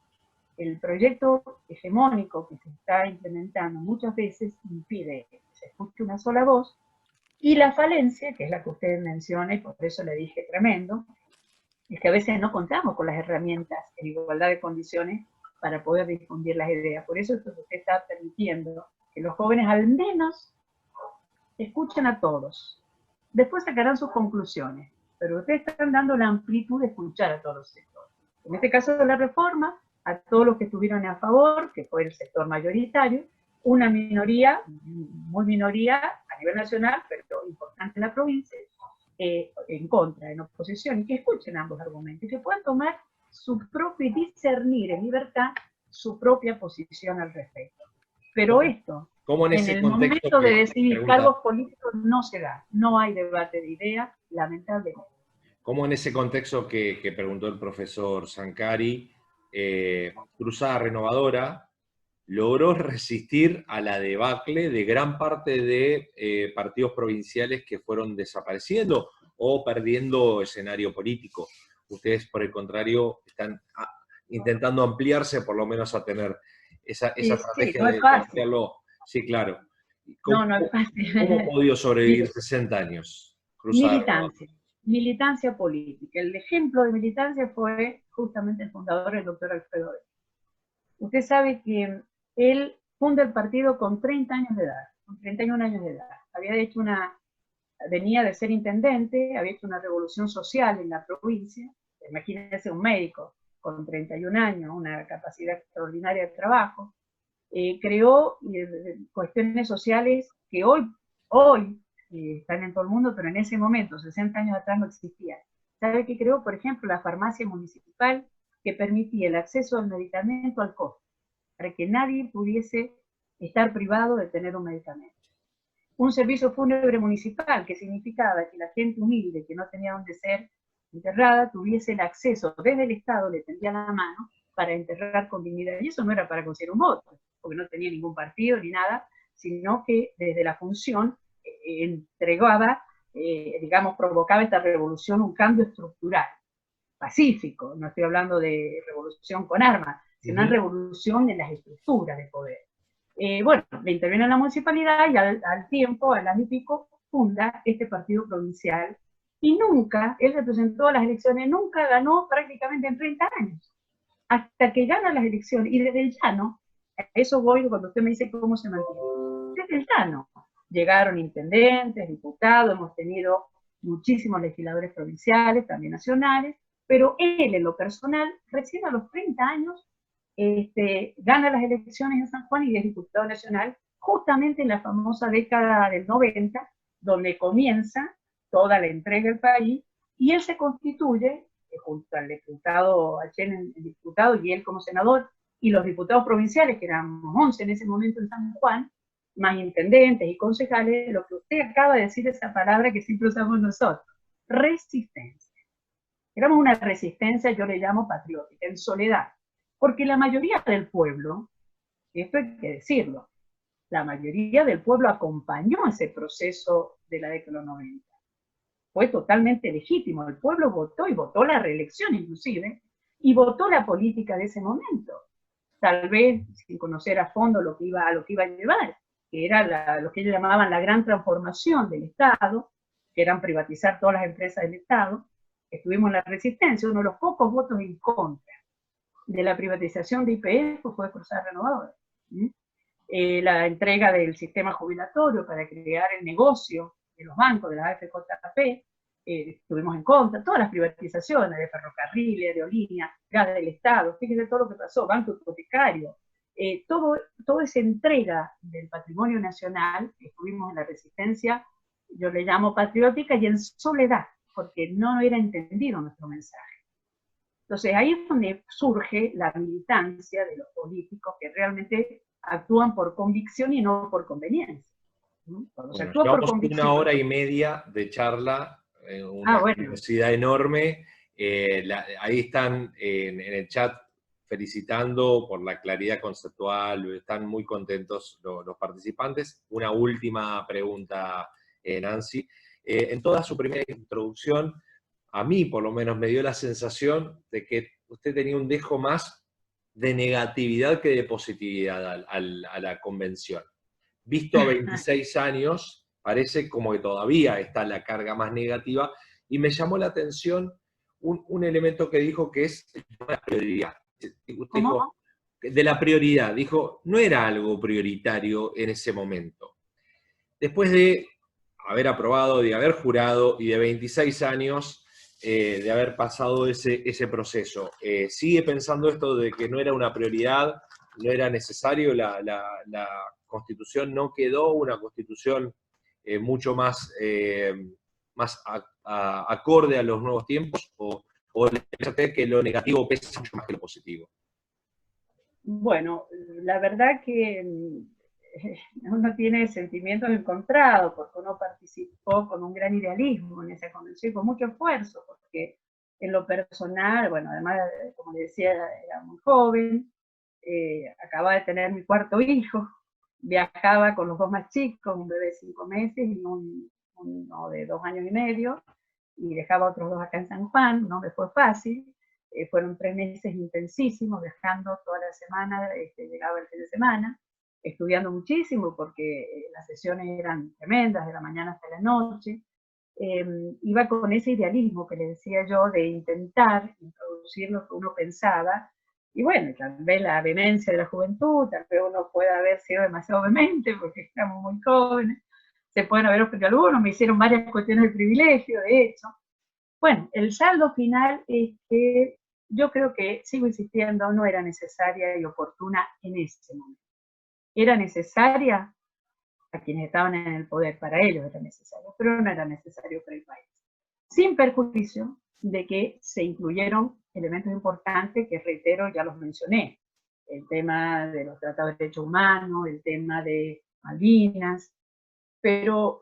El proyecto hegemónico que se está implementando muchas veces impide que se escuche una sola voz, y la falencia, que es la que usted menciona, y por eso le dije tremendo, es que a veces no contamos con las herramientas en igualdad de condiciones para poder difundir las ideas. Por eso es que usted está permitiendo que los jóvenes al menos escuchen a todos. Después sacarán sus conclusiones, pero ustedes están dando la amplitud de escuchar a todos los sectores. En este caso de la reforma, a todos los que estuvieron a favor, que fue el sector mayoritario, una minoría, muy minoría a nivel nacional, pero importante en la provincia, en contra, en oposición, y que escuchen ambos argumentos, y que puedan tomar su propio y discernir en libertad su propia posición al respecto. Pero esto, en el momento de decidir cargos políticos, no se da, no hay debate de ideas, lamentablemente. ¿Cómo en ese contexto que preguntó el profesor Sancari, Cruzada Renovadora logró resistir a la debacle de gran parte de partidos provinciales que fueron desapareciendo o perdiendo escenario político? Ustedes, por el contrario, están intentando ampliarse, por lo menos a tener esa estrategia no de hacerlo. Sí, claro. No es fácil. ¿Cómo ha podido sobrevivir 60 años? Militancia política. El ejemplo de militancia fue justamente el fundador, el doctor Alfredo Bell. Usted sabe que él funda el partido con 30 años de edad, con 31 años de edad. Venía de ser intendente, había hecho una revolución social en la provincia. Imagínense un médico con 31 años, una capacidad extraordinaria de trabajo. Creó cuestiones sociales que hoy están en todo el mundo, pero en ese momento, 60 años atrás, no existían. ¿Sabe qué creó? Por ejemplo, la farmacia municipal, que permitía el acceso al medicamento al costo, para que nadie pudiese estar privado de tener un medicamento. un servicio fúnebre municipal, que significaba que la gente humilde, que no tenía dónde ser enterrada, tuviese el acceso desde el Estado, le tendía la mano para enterrar con dignidad. Y eso no era para conseguir un voto, porque no tenía ningún partido ni nada, sino que desde la función entregaba, digamos, provocaba esta revolución, un cambio estructural, pacífico. No estoy hablando de revolución con armas, sino una revolución en las estructuras de poder. Bueno, le interviene en la municipalidad y al tiempo, al año y pico, funda este partido provincial. Y nunca, él se presentó a las elecciones, nunca ganó prácticamente en 30 años. Hasta que gana las elecciones, y desde el llano, a eso voy cuando usted me dice cómo se mantiene. Desde el llano llegaron intendentes, diputados, hemos tenido muchísimos legisladores provinciales, también nacionales, pero él en lo personal, recién a los 30 años, gana las elecciones en San Juan y es diputado nacional, justamente en la famosa década del 90, donde comienza toda la entrega del país, y él se constituye, junto al diputado Achén, el diputado, y él como senador, y los diputados provinciales, que eran 11 en ese momento en San Juan, más intendentes y concejales, lo que usted acaba de decir, esa palabra que siempre usamos nosotros, resistencia. Éramos una resistencia, yo le llamo patriótica, en soledad, porque la mayoría del pueblo, esto hay que decirlo, la mayoría del pueblo acompañó ese proceso de la década de los 90. Fue totalmente legítimo, el pueblo votó, y votó la reelección inclusive, y votó la política de ese momento, tal vez sin conocer a fondo lo que iba a llevar, que era lo que ellos llamaban la gran transformación del Estado, que eran privatizar todas las empresas del Estado. Estuvimos en la resistencia, uno de los pocos votos en contra de la privatización de YPF fue Cruzada Renovadora. La entrega del sistema jubilatorio para crear el negocio de los bancos, de la AFJP, estuvimos en contra, todas las privatizaciones de ferrocarriles, aerolíneas, gas del Estado, fíjense todo lo que pasó, banco hipotecario, toda esa entrega del patrimonio nacional, estuvimos en la resistencia, yo le llamo patriótica, y en soledad, porque no era entendido nuestro mensaje. Entonces ahí es donde surge la militancia de los políticos que realmente actúan por convicción y no por conveniencia. Cuando se actúa por convicción... 1 hora y media de charla, una curiosidad enorme. Ahí están en el chat felicitando por la claridad conceptual, están muy contentos los participantes. Una última pregunta, Nancy. En toda su primera introducción, a mí por lo menos me dio la sensación de que usted tenía un dejo más de negatividad que de positividad a la convención. Visto a 26 años, parece como que todavía está la carga más negativa, y me llamó la atención un elemento que dijo, que es la prioridad. Usted dijo, de la prioridad, dijo, no era algo prioritario en ese momento. Después de haber aprobado, de haber jurado, y de 26 años, de haber pasado ese proceso, ¿sigue pensando esto de que no era una prioridad, no era necesario, la Constitución no quedó una Constitución mucho más, acorde a los nuevos tiempos, o le parece a usted que lo negativo pesa mucho más que lo positivo? Bueno, la verdad que uno tiene sentimientos encontrados, porque uno participó con un gran idealismo en esa convención, con mucho esfuerzo, porque en lo personal, bueno, además, como le decía, era muy joven, acababa de tener mi 4.º hijo, viajaba con los 2 más chicos, un bebé de 5 meses y uno de 2 años y medio, y dejaba otros 2 acá en San Juan, no me fue fácil. Fueron 3 meses intensísimos, viajando toda la semana, llegaba el fin de semana, estudiando muchísimo porque las sesiones eran tremendas, de la mañana hasta la noche. Iba con ese idealismo que le decía yo, de intentar introducir lo que uno pensaba, y bueno, tal vez la vehemencia de la juventud, tal vez uno pueda haber sido demasiado vehemente porque estamos muy jóvenes, se pueden haber ofendido algunos, me hicieron varias cuestiones de privilegio, de hecho. Bueno, el saldo final es que yo creo que, sigo insistiendo, no era necesaria y oportuna en ese momento. Era necesaria a quienes estaban en el poder, para ellos era necesario, pero no era necesario para el país. Sin perjuicio de que se incluyeron elementos importantes que, reitero, ya los mencioné. El tema de los tratados de derechos humanos, el tema de Malvinas, pero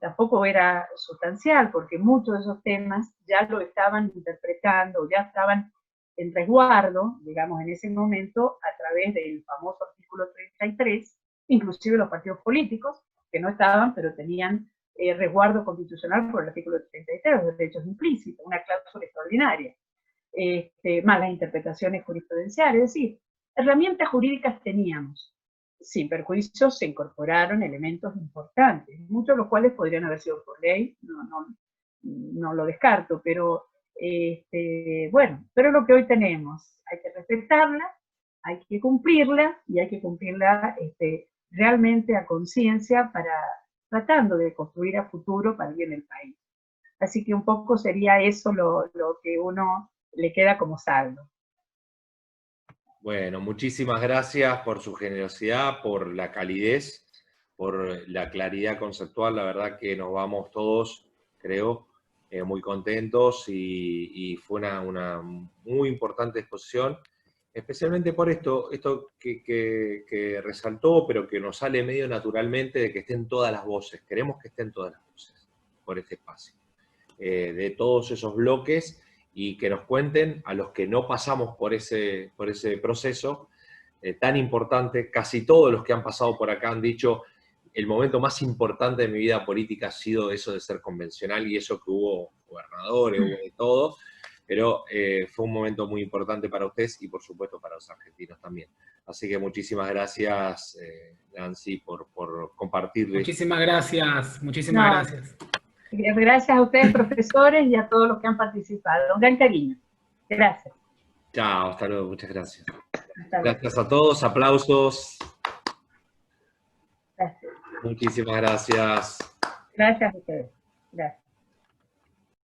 tampoco era sustancial, porque muchos de esos temas ya lo estaban interpretando, ya estaban en resguardo, digamos, en ese momento, a través del famoso artículo 33, inclusive los partidos políticos, que no estaban, pero tenían resguardo constitucional por el artículo 33, los derechos implícitos, una cláusula extraordinaria, más las interpretaciones jurisprudenciales, es decir, herramientas jurídicas teníamos. Sin perjuicio se incorporaron elementos importantes, muchos de los cuales podrían haber sido por ley, no lo descarto, pero bueno, pero es lo que hoy tenemos, hay que respetarla, hay que cumplirla, y hay que cumplirla realmente a conciencia, tratando de construir a futuro para el bien del país. Así que un poco sería eso lo que uno le queda como saldo. Bueno, muchísimas gracias por su generosidad, por la calidez, por la claridad conceptual. La verdad que nos vamos todos, creo, muy contentos, y fue una muy importante exposición, especialmente por esto que resaltó, pero que nos sale medio naturalmente, de que estén todas las voces. Queremos que estén todas las voces por este espacio, de todos esos bloques, y que nos cuenten a los que no pasamos por ese proceso tan importante. Casi todos los que han pasado por acá han dicho, el momento más importante de mi vida política ha sido eso de ser convencional, y eso que hubo gobernadores, hubo de todo, pero fue un momento muy importante para ustedes, y por supuesto para los argentinos también. Así que muchísimas gracias, Nancy, por compartir. Muchísimas gracias, muchísimas gracias. Gracias a ustedes, profesores, y a todos los que han participado. Un gran cariño. Gracias. Chao, hasta luego, muchas gracias. Hasta luego. Gracias a todos, aplausos. Gracias. Muchísimas gracias. Gracias a ustedes. Gracias.